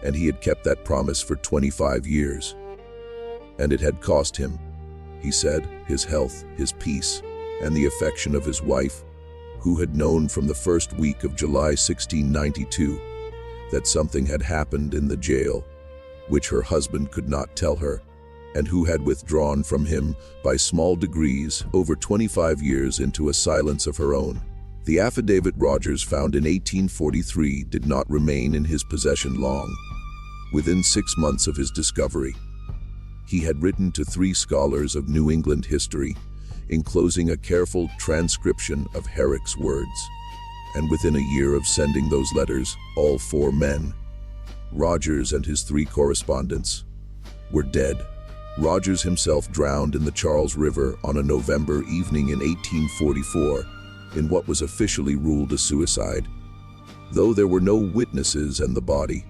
And he had kept that promise for 25 years. And it had cost him, he said, his health, his peace, and the affection of his wife, who had known from the first week of July 1692 that something had happened in the jail, which her husband could not tell her, and who had withdrawn from him by small degrees over 25 years into a silence of her own. The affidavit Rogers found in 1843 did not remain in his possession long. Within 6 months of his discovery, he had written to 3 scholars of New England history, enclosing a careful transcription of Herrick's words. And within a year of sending those letters, all 4 men, Rogers and his 3 correspondents, were dead. Rogers himself drowned in the Charles River on a November evening in 1844 in what was officially ruled a suicide, though there were no witnesses, and the body,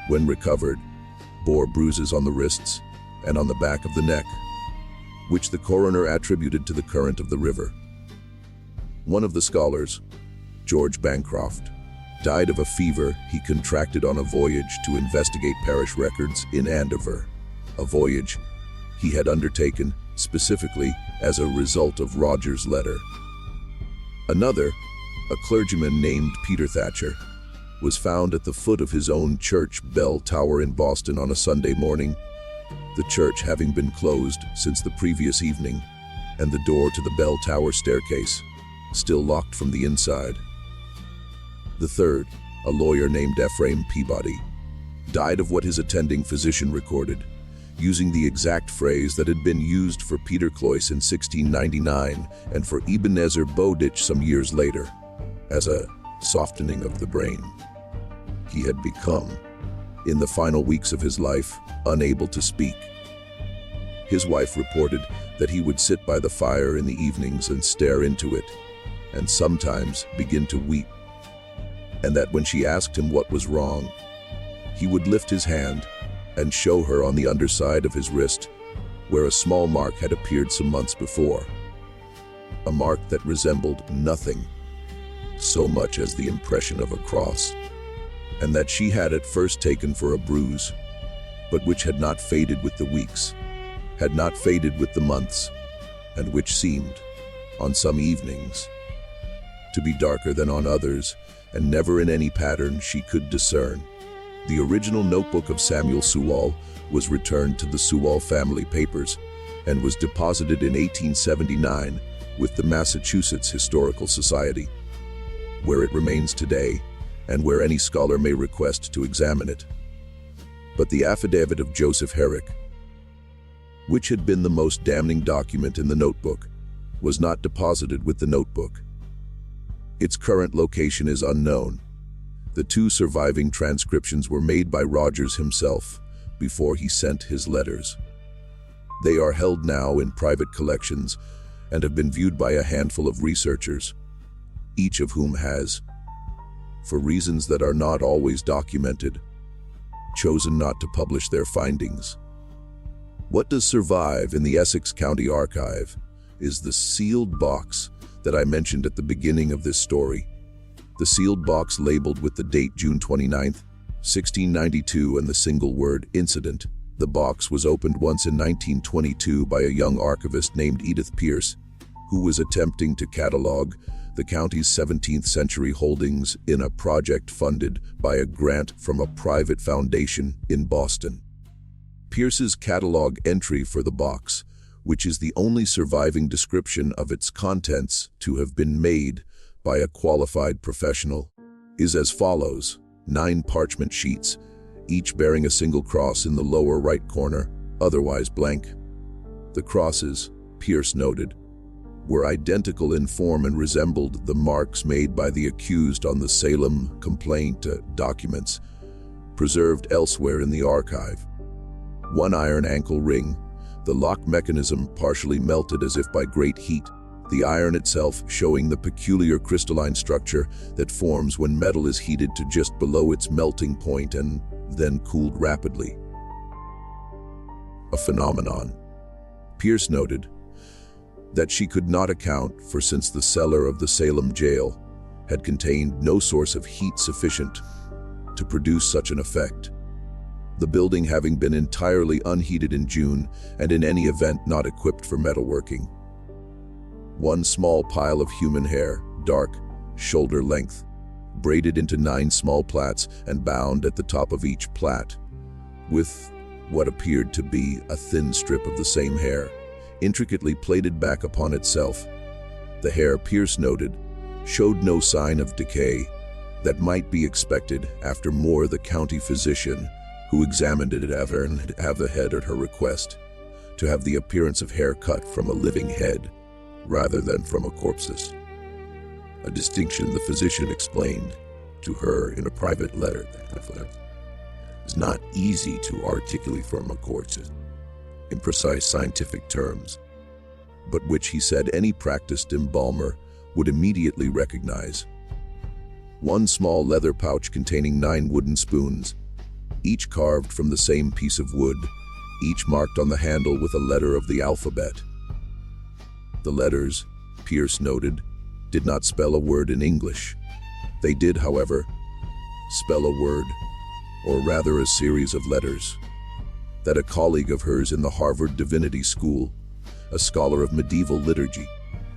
when recovered, bore bruises on the wrists and on the back of the neck, which the coroner attributed to the current of the river. One of the scholars, George Bancroft, died of a fever he contracted on a voyage to investigate parish records in Andover, a voyage he had undertaken specifically as a result of Rogers' letter. Another, a clergyman named Peter Thatcher, was found at the foot of his own church bell tower in Boston on a Sunday morning, the church having been closed since the previous evening, and the door to the bell tower staircase still locked from the inside. The third, a lawyer named Ephraim Peabody, died of what his attending physician recorded, using the exact phrase that had been used for Peter Cloyce in 1699 and for Ebenezer Bowditch some years later, as a softening of the brain. He had become, in the final weeks of his life, unable to speak. His wife reported that he would sit by the fire in the evenings and stare into it, and sometimes begin to weep, and that when she asked him what was wrong, he would lift his hand and show her on the underside of his wrist where a small mark had appeared some months before, a mark that resembled nothing so much as the impression of a cross, and that she had at first taken for a bruise, but which had not faded with the weeks, had not faded with the months, and which seemed, on some evenings, to be darker than on others, and never in any pattern she could discern. The original notebook of Samuel Sewall was returned to the Sewall family papers and was deposited in 1879 with the Massachusetts Historical Society, where it remains today and where any scholar may request to examine it. But the affidavit of Joseph Herrick, which had been the most damning document in the notebook, was not deposited with the notebook. Its current location is unknown. The 2 surviving transcriptions were made by Rogers himself before he sent his letters. They are held now in private collections and have been viewed by a handful of researchers, each of whom has, for reasons that are not always documented, chosen not to publish their findings. What does survive in the Essex County Archive is the sealed box that I mentioned at the beginning of this story. The sealed box labeled with the date June 29, 1692 and the single word incident. The box was opened once in 1922 by a young archivist named Edith Pierce, who was attempting to catalog the county's 17th century holdings in a project funded by a grant from a private foundation in Boston. Pierce's catalog entry for the box, which is the only surviving description of its contents to have been made by a qualified professional, is as follows: 9 parchment sheets, each bearing a single cross in the lower right corner, otherwise blank. The crosses, Pierce noted, were identical in form and resembled the marks made by the accused on the Salem complaint documents, preserved elsewhere in the archive. 1 iron ankle ring, the lock mechanism partially melted as if by great heat, the iron itself showing the peculiar crystalline structure that forms when metal is heated to just below its melting point and then cooled rapidly. A phenomenon. Pierce noted that she could not account for, since the cellar of the Salem jail had contained no source of heat sufficient to produce such an effect, the building having been entirely unheated in June and in any event not equipped for metalworking. 1 small pile of human hair, dark, shoulder length, braided into 9 small plaits and bound at the top of each plait, with what appeared to be a thin strip of the same hair, intricately plaited back upon itself. The hair, Pierce noted, showed no sign of decay that might be expected after Moore, the county physician who examined it, have the head at her request, to have the appearance of hair cut from a living head rather than from a corpse's. A distinction the physician explained to her in a private letter that is not easy to articulate from a corpse in precise scientific terms, but which he said any practiced embalmer would immediately recognize. 1 small leather pouch containing 9 wooden spoons, each carved from the same piece of wood, each marked on the handle with a letter of the alphabet. The letters, Pierce noted, did not spell a word in English. They did, however, spell a word, or rather a series of letters, that a colleague of hers in the Harvard Divinity School, a scholar of medieval liturgy,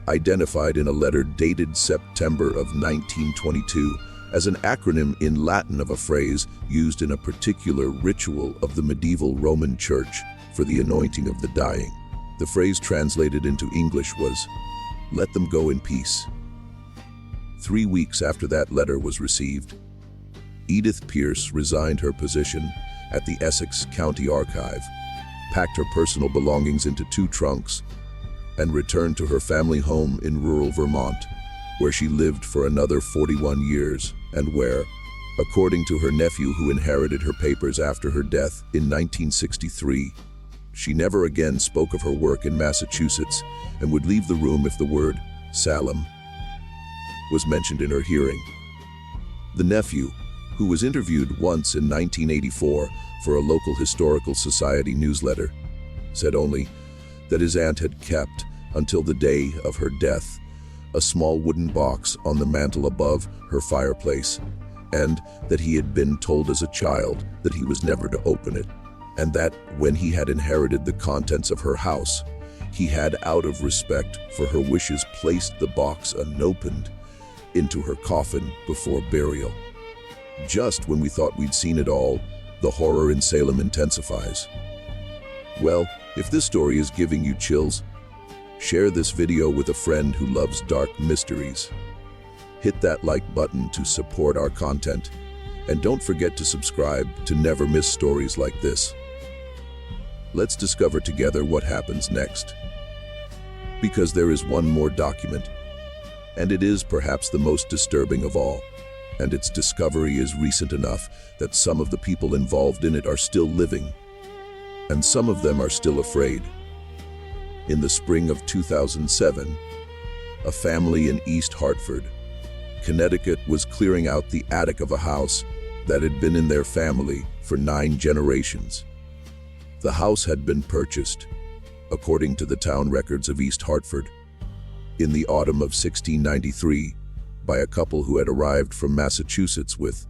identified in a letter dated September of 1922 as an acronym in Latin of a phrase used in a particular ritual of the medieval Roman Church for the anointing of the dying. The phrase translated into English was, "Let them go in peace." 3 weeks after that letter was received, Edith Pierce resigned her position at the Essex County Archive, packed her personal belongings into 2 trunks, and returned to her family home in rural Vermont, where she lived for another 41 years, and where, according to her nephew who inherited her papers after her death in 1963, she never again spoke of her work in Massachusetts and would leave the room if the word Salem was mentioned in her hearing. The nephew, who was interviewed once in 1984 for a local historical society newsletter, said only that his aunt had kept, until the day of her death, a small wooden box on the mantel above her fireplace, and that he had been told as a child that he was never to open it, and that when he had inherited the contents of her house, he had, out of respect for her wishes, placed the box unopened into her coffin before burial. Just when we thought we'd seen it all, the horror in Salem intensifies. Well, if this story is giving you chills, share this video with a friend who loves dark mysteries. Hit that like button to support our content, and don't forget to subscribe to never miss stories like this. Let's discover together what happens next. Because there is one more document, and it is perhaps the most disturbing of all, and its discovery is recent enough that some of the people involved in it are still living, and some of them are still afraid. In the spring of 2007, a family in East Hartford, Connecticut, was clearing out the attic of a house that had been in their family for 9 generations. The house had been purchased, according to the town records of East Hartford, in the autumn of 1693 by a couple who had arrived from Massachusetts with,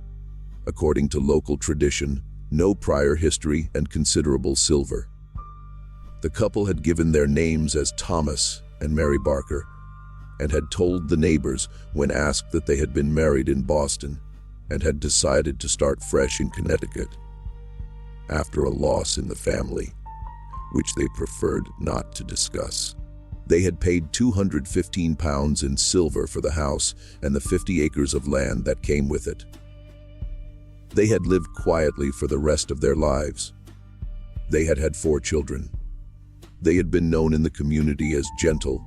according to local tradition, no prior history and considerable silver. The couple had given their names as Thomas and Mary Barker, and had told the neighbors when asked that they had been married in Boston and had decided to start fresh in Connecticut after a loss in the family, which they preferred not to discuss. They had paid £215 in silver for the house and the 50 acres of land that came with it. They had lived quietly for the rest of their lives. They had had 4 children. They had been known in the community as gentle,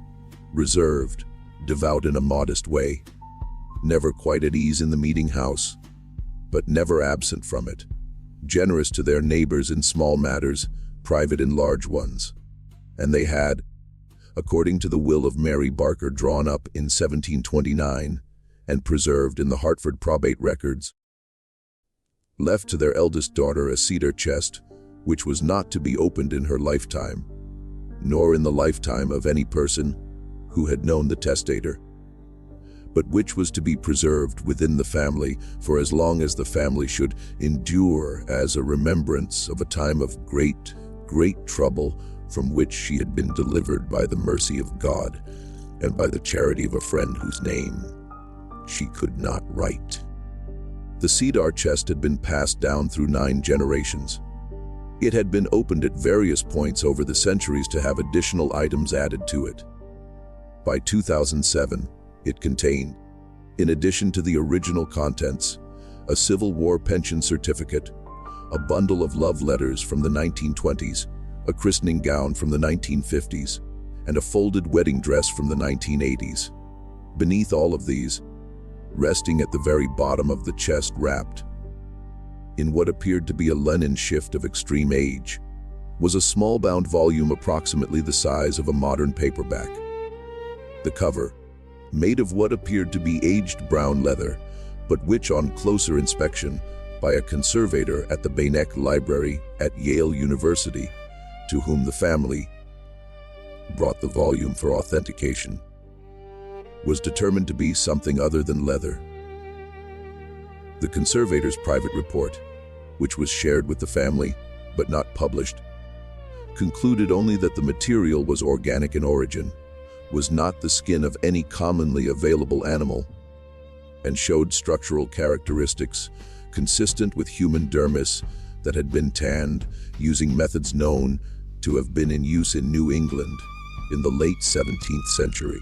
reserved, devout in a modest way, never quite at ease in the meeting house, but never absent from it, generous to their neighbors in small matters, private in large ones. And they had, according to the will of Mary Barker drawn up in 1729 and preserved in the Hartford probate records, left to their eldest daughter a cedar chest, which was not to be opened in her lifetime, nor in the lifetime of any person who had known the testator, but which was to be preserved within the family for as long as the family should endure, as a remembrance of a time of great, great trouble from which she had been delivered by the mercy of God and by the charity of a friend whose name she could not write. The cedar chest had been passed down through 9 generations. It had been opened at various points over the centuries to have additional items added to it. By 2007, it contained, in addition to the original contents, a Civil War pension certificate, a bundle of love letters from the 1920s, a christening gown from the 1950s, and a folded wedding dress from the 1980s. Beneath all of these, resting at the very bottom of the chest wrapped in what appeared to be a linen shift of extreme age, was a small bound volume approximately the size of a modern paperback. The cover, made of what appeared to be aged brown leather, but which on closer inspection by a conservator at the Beinecke Library at Yale University, to whom the family brought the volume for authentication, was determined to be something other than leather. The conservator's private report, which was shared with the family but not published, concluded only that the material was organic in origin, was not the skin of any commonly available animal, and showed structural characteristics consistent with human dermis that had been tanned using methods known to have been in use in New England in the late 17th century.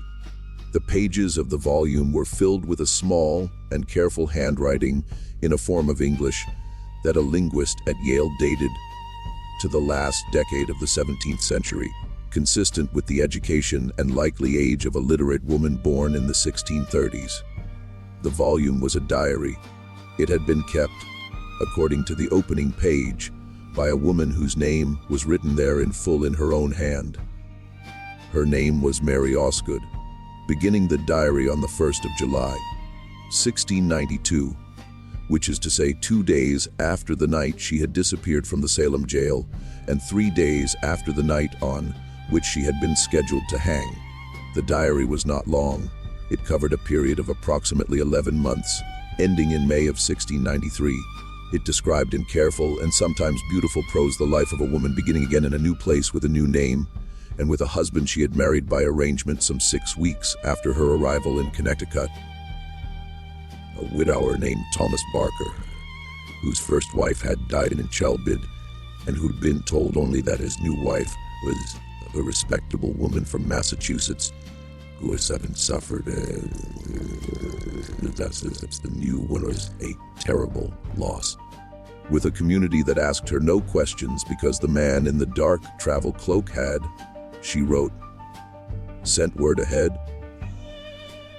The pages of the volume were filled with a small and careful handwriting in a form of English that a linguist at Yale dated to the last decade of the 17th century, consistent with the education and likely age of a literate woman born in the 1630s. The volume was a diary. It had been kept, according to the opening page, by a woman whose name was written there in full in her own hand. Her name was Mary Osgood, beginning the diary on the 1st of July, 1692, which is to say 2 days after the night she had disappeared from the Salem jail and 3 days after the night on which she had been scheduled to hang. The diary was not long. It covered a period of approximately 11 months, ending in May of 1693. It described in careful and sometimes beautiful prose the life of a woman beginning again in a new place with a new name, and with a husband she had married by arrangement some 6 weeks after her arrival in Connecticut. A widower named Thomas Barker, whose first wife had died in childbed, and who'd been told only that his new wife was a respectable woman from Massachusetts who has suffered. That's the new one was a terrible loss. With a community that asked her no questions because the man in the dark travel cloak had, she wrote, sent word ahead.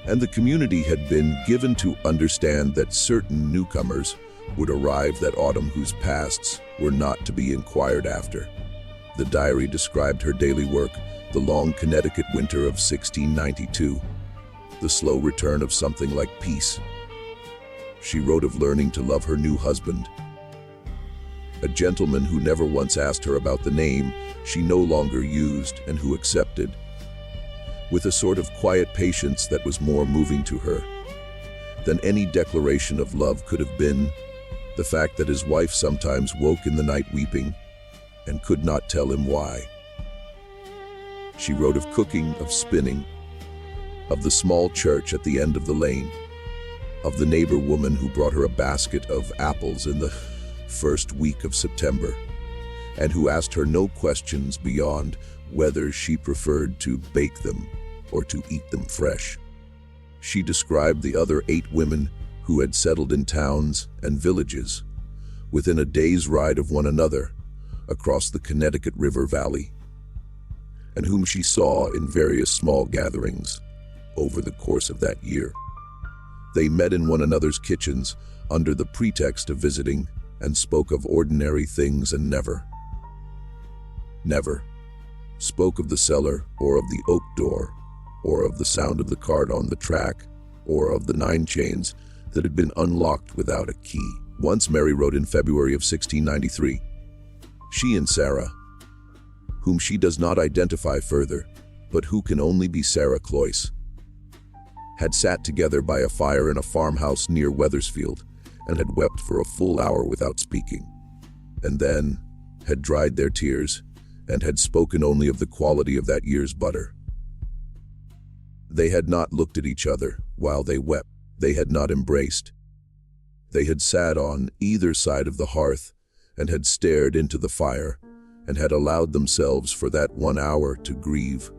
And the community had been given to understand that certain newcomers would arrive that autumn whose pasts were not to be inquired after. The diary described her daily work, the long Connecticut winter of 1692, the slow return of something like peace. She wrote of learning to love her new husband, a gentleman who never once asked her about the name she no longer used and who accepted, with a sort of quiet patience that was more moving to her than any declaration of love could have been, the fact that his wife sometimes woke in the night weeping and could not tell him why. She wrote of cooking, of spinning, of the small church at the end of the lane, of the neighbor woman who brought her a basket of apples in the first week of September. and who asked her no questions beyond whether she preferred to bake them or to eat them fresh. She described the other 8 women who had settled in towns and villages within a day's ride of one another across the Connecticut River Valley, and whom she saw in various small gatherings over the course of that year. They met in one another's kitchens under the pretext of visiting and spoke of ordinary things and never spoke of the cellar or of the oak door or of the sound of the cart on the track or of the 9 chains that had been unlocked without a key. Once Mary wrote in February of 1693, she and Sarah, whom she does not identify further, but who can only be Sarah Cloyce, had sat together by a fire in a farmhouse near Wethersfield and had wept for a full hour without speaking, and then had dried their tears and had spoken only of the quality of that year's butter. They had not looked at each other while they wept. They had not embraced. They had sat on either side of the hearth and had stared into the fire and had allowed themselves for that 1 hour to grieve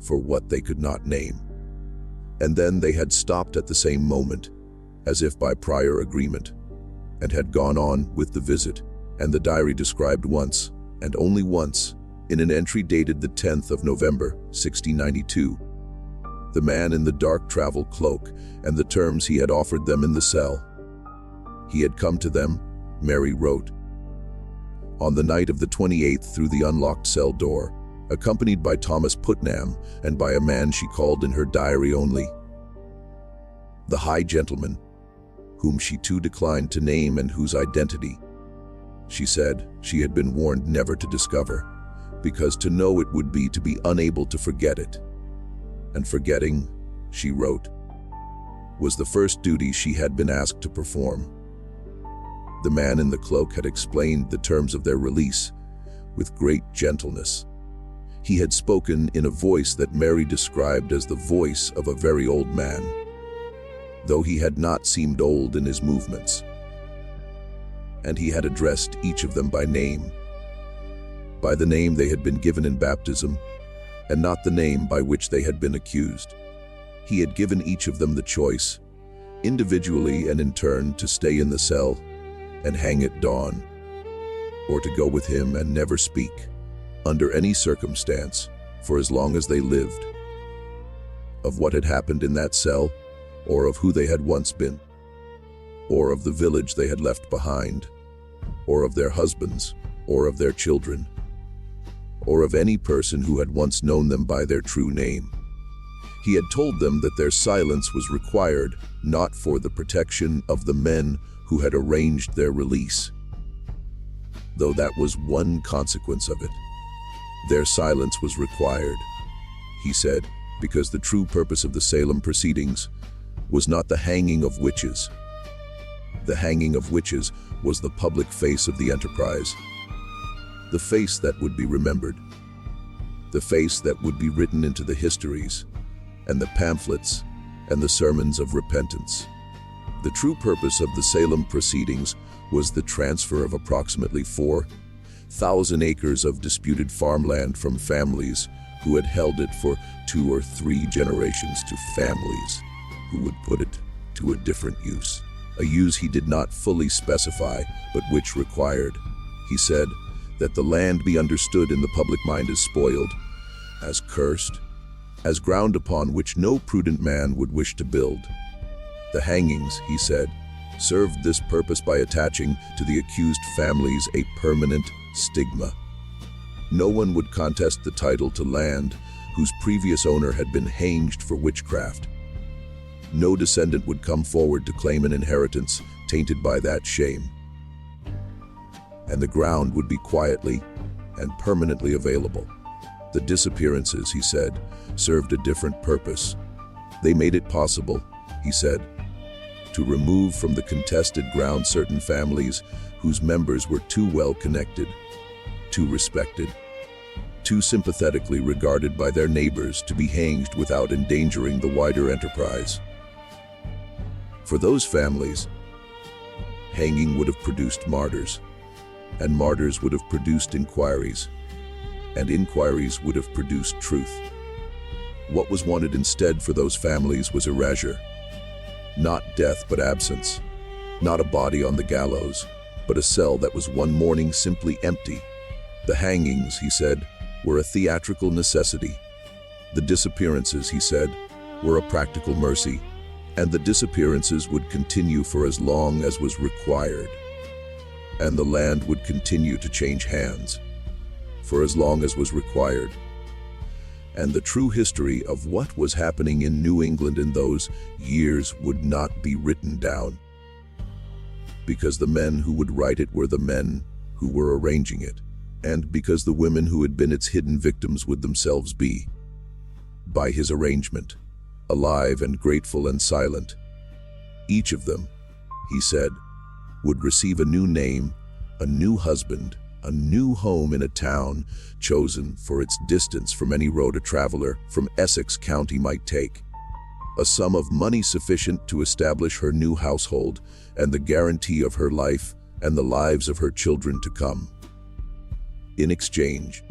for what they could not name. And then they had stopped at the same moment, as if by prior agreement, and had gone on with the visit. And the diary described once, and only once, in an entry dated the 10th of November, 1692, the man in the dark travel cloak and the terms he had offered them in the cell. He had come to them, Mary wrote, on the night of the 28th through the unlocked cell door, accompanied by Thomas Putnam and by a man she called in her diary only the high gentleman, whom she too declined to name and whose identity, she said, she had been warned never to discover, because to know it would be to be unable to forget it. And forgetting, she wrote, was the first duty she had been asked to perform. The man in the cloak had explained the terms of their release with great gentleness. He had spoken in a voice that Mary described as the voice of a very old man, though he had not seemed old in his movements. And he had addressed each of them by name, by the name they had been given in baptism, and not the name by which they had been accused. He had given each of them the choice, individually and in turn, to stay in the cell and hang at dawn, or to go with him and never speak, under any circumstance, for as long as they lived, of what had happened in that cell, or of who they had once been, or of the village they had left behind, or of their husbands, or of their children, or of any person who had once known them by their true name. He had told them that their silence was required not for the protection of the men who had arranged their release, though that was one consequence of it. Their silence was required, he said, because the true purpose of the Salem proceedings was not the hanging of witches. The hanging of witches was the public face of the enterprise, the face that would be remembered, the face that would be written into the histories and the pamphlets and the sermons of repentance. The true purpose of the Salem proceedings was the transfer of approximately 4,000 acres of disputed farmland from families who had held it for 2 or 3 generations to families who would put it to a different use, a use he did not fully specify, but which required, he said, that the land be understood in the public mind as spoiled, as cursed, as ground upon which no prudent man would wish to build. The hangings, he said, served this purpose by attaching to the accused families a permanent stigma. No one would contest the title to land whose previous owner had been hanged for witchcraft. No descendant would come forward to claim an inheritance tainted by that shame. And the ground would be quietly and permanently available. The disappearances, he said, served a different purpose. They made it possible, he said, to remove from the contested ground certain families whose members were too well connected, too respected, too sympathetically regarded by their neighbors to be hanged without endangering the wider enterprise. For those families, hanging would have produced martyrs. and martyrs would have produced inquiries, and inquiries would have produced truth. What was wanted instead for those families was erasure. Not death, but absence. Not a body on the gallows, but a cell that was one morning simply empty. The hangings, he said, were a theatrical necessity. The disappearances, he said, were a practical mercy, and the disappearances would continue for as long as was required. And the land would continue to change hands for as long as was required. And the true history of what was happening in New England in those years would not be written down, because the men who would write it were the men who were arranging it, and because the women who had been its hidden victims would themselves be, by his arrangement, alive and grateful and silent. Each of them, he said, would receive a new name, a new husband, a new home in a town chosen for its distance from any road a traveler from Essex County might take, a sum of money sufficient to establish her new household and the guarantee of her life and the lives of her children to come. In exchange,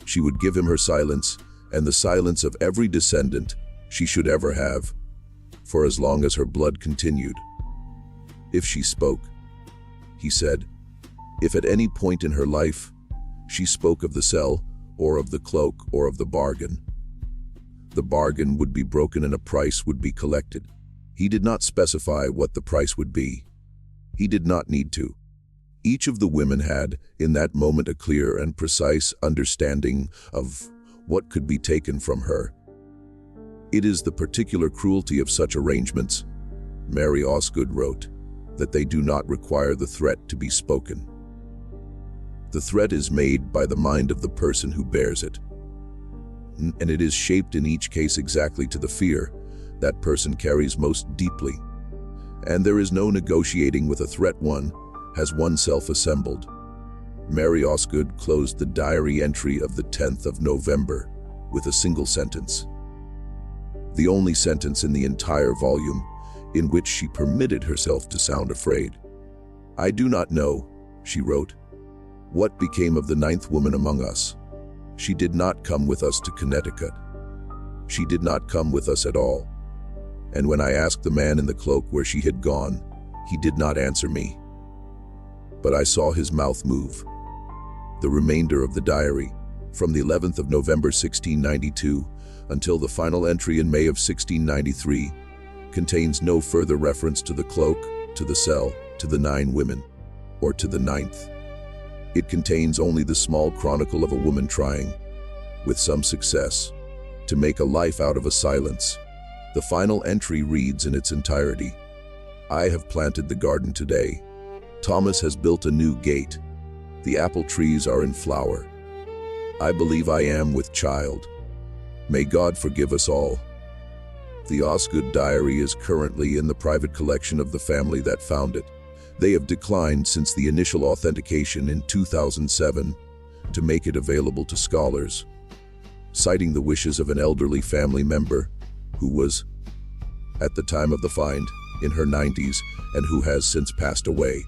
she would give him her silence and the silence of every descendant she should ever have, for as long as her blood continued. If she spoke, he said, if at any point in her life she spoke of the cell or of the cloak or of the bargain would be broken and a price would be collected. He did not specify what the price would be. He did not need to. Each of the women had, in that moment, a clear and precise understanding of what could be taken from her. It is the particular cruelty of such arrangements, Mary Osgood wrote, that they do not require the threat to be spoken. The threat is made by the mind of the person who bears it, and it is shaped in each case exactly to the fear that person carries most deeply. And there is no negotiating with a threat one has oneself assembled. Mary Osgood closed the diary entry of the 10th of November with a single sentence, the only sentence in the entire volume in which she permitted herself to sound afraid. I do not know, she wrote, what became of the 9th woman among us. She did not come with us to Connecticut. She did not come with us at all. And when I asked the man in the cloak where she had gone, he did not answer me. But I saw his mouth move. The remainder of the diary, from the 11th of November 1692 until the final entry in May of 1693, contains no further reference to the cloak, to the cell, to the 9 women, or to the 9th. It contains only the small chronicle of a woman trying, with some success, to make a life out of a silence. The final entry reads in its entirety, I have planted the garden today. Thomas has built a new gate. The apple trees are in flower. I believe I am with child. May God forgive us all. The Osgood diary is currently in the private collection of the family that found it. They have declined since the initial authentication in 2007 to make it available to scholars, citing the wishes of an elderly family member who was, at the time of the find, in her 90s and who has since passed away.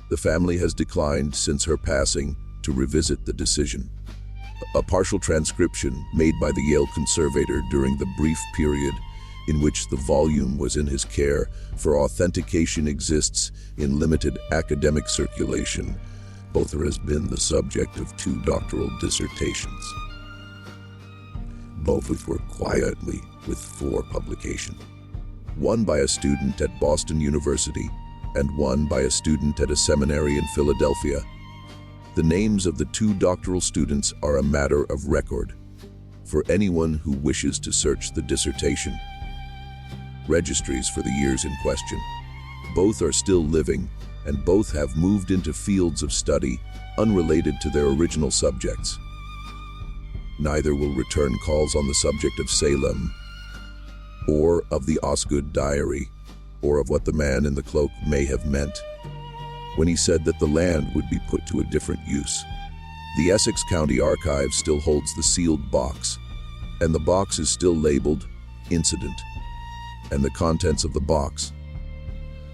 The family has declined since her passing to revisit the decision. A partial transcription made by the Yale conservator during the brief period in which the volume was in his care for authentication exists in limited academic circulation. Both has been the subject of 2 doctoral dissertations. Both were quietly for publication. One by a student at Boston University and one by a student at a seminary in Philadelphia. The names of the 2 doctoral students are a matter of record for anyone who wishes to search the dissertation registries for the years in question. Both are still living, and both have moved into fields of study unrelated to their original subjects. Neither will return calls on the subject of Salem, or of the Osgood diary, or of what the man in the cloak may have meant when he said that the land would be put to a different use. The Essex County Archive still holds the sealed box, and the box is still labeled Incident, and the contents of the box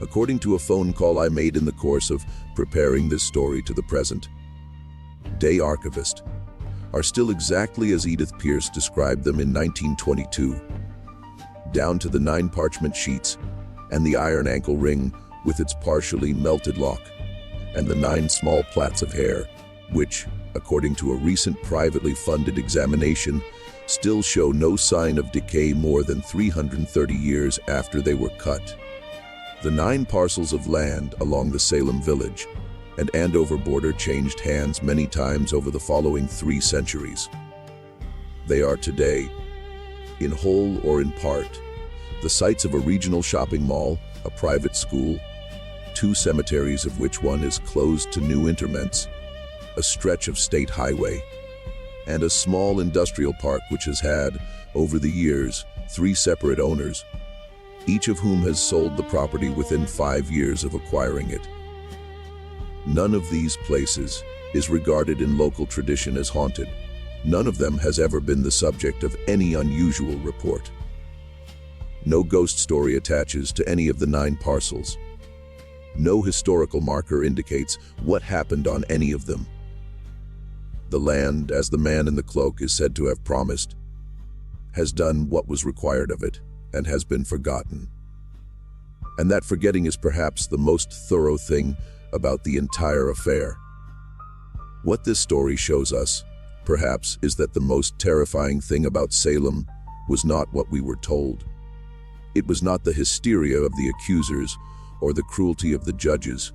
according to a phone call I made in the course of preparing this story to the present day archivist, are still exactly as Edith Pierce described them in 1922, down to the 9 parchment sheets and the iron ankle ring with its partially melted lock, and the 9 small plaits of hair, which, according to a recent privately funded examination, still show no sign of decay more than 330 years after they were cut. The 9 parcels of land along the Salem village and Andover border changed hands many times over the following 3 centuries. They are today, in whole or in part, the sites of a regional shopping mall, a private school, 2 cemeteries of which one is closed to new interments, a stretch of state highway, and a small industrial park which has had, over the years, 3 separate owners, each of whom has sold the property within 5 years of acquiring it. None of these places is regarded in local tradition as haunted. None of them has ever been the subject of any unusual report. No ghost story attaches to any of the 9 parcels. No historical marker indicates what happened on any of them. The land, as the man in the cloak is said to have promised, has done what was required of it and has been forgotten. And that forgetting is perhaps the most thorough thing about the entire affair. What this story shows us, perhaps, is that the most terrifying thing about Salem was not what we were told. It was not the hysteria of the accusers, or the cruelty of the judges,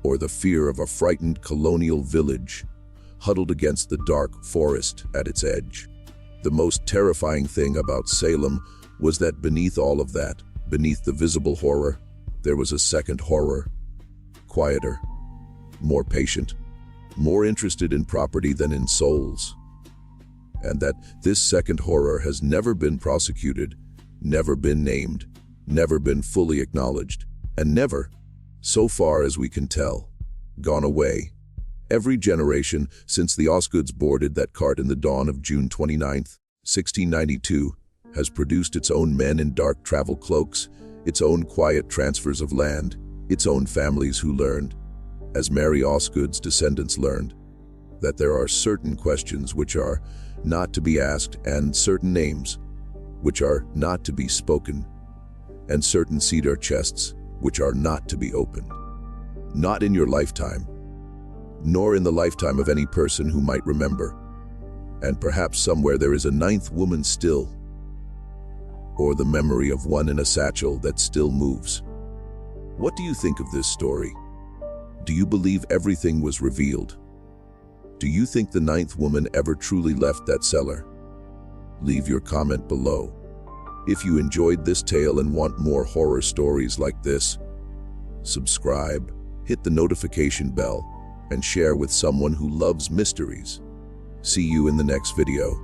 or the fear of a frightened colonial village huddled against the dark forest at its edge. The most terrifying thing about Salem was that beneath all of that, beneath the visible horror, there was a second horror, quieter, more patient, more interested in property than in souls. And that this second horror has never been prosecuted, never been named, never been fully acknowledged, and never, so far as we can tell, gone away. Every generation since the Osgoods boarded that cart in the dawn of June 29, 1692, has produced its own men in dark travel cloaks, its own quiet transfers of land, its own families who learned, as Mary Osgood's descendants learned, that there are certain questions which are not to be asked and certain names which are not to be spoken, and certain cedar chests which are not to be opened. Not in your lifetime, nor in the lifetime of any person who might remember. And perhaps somewhere there is a 9th woman still, or the memory of one in a satchel that still moves. What do you think of this story? Do you believe everything was revealed? Do you think the 9th woman ever truly left that cellar? Leave your comment below. If you enjoyed this tale and want more horror stories like this, subscribe, hit the notification bell, and share with someone who loves mysteries. See you in the next video.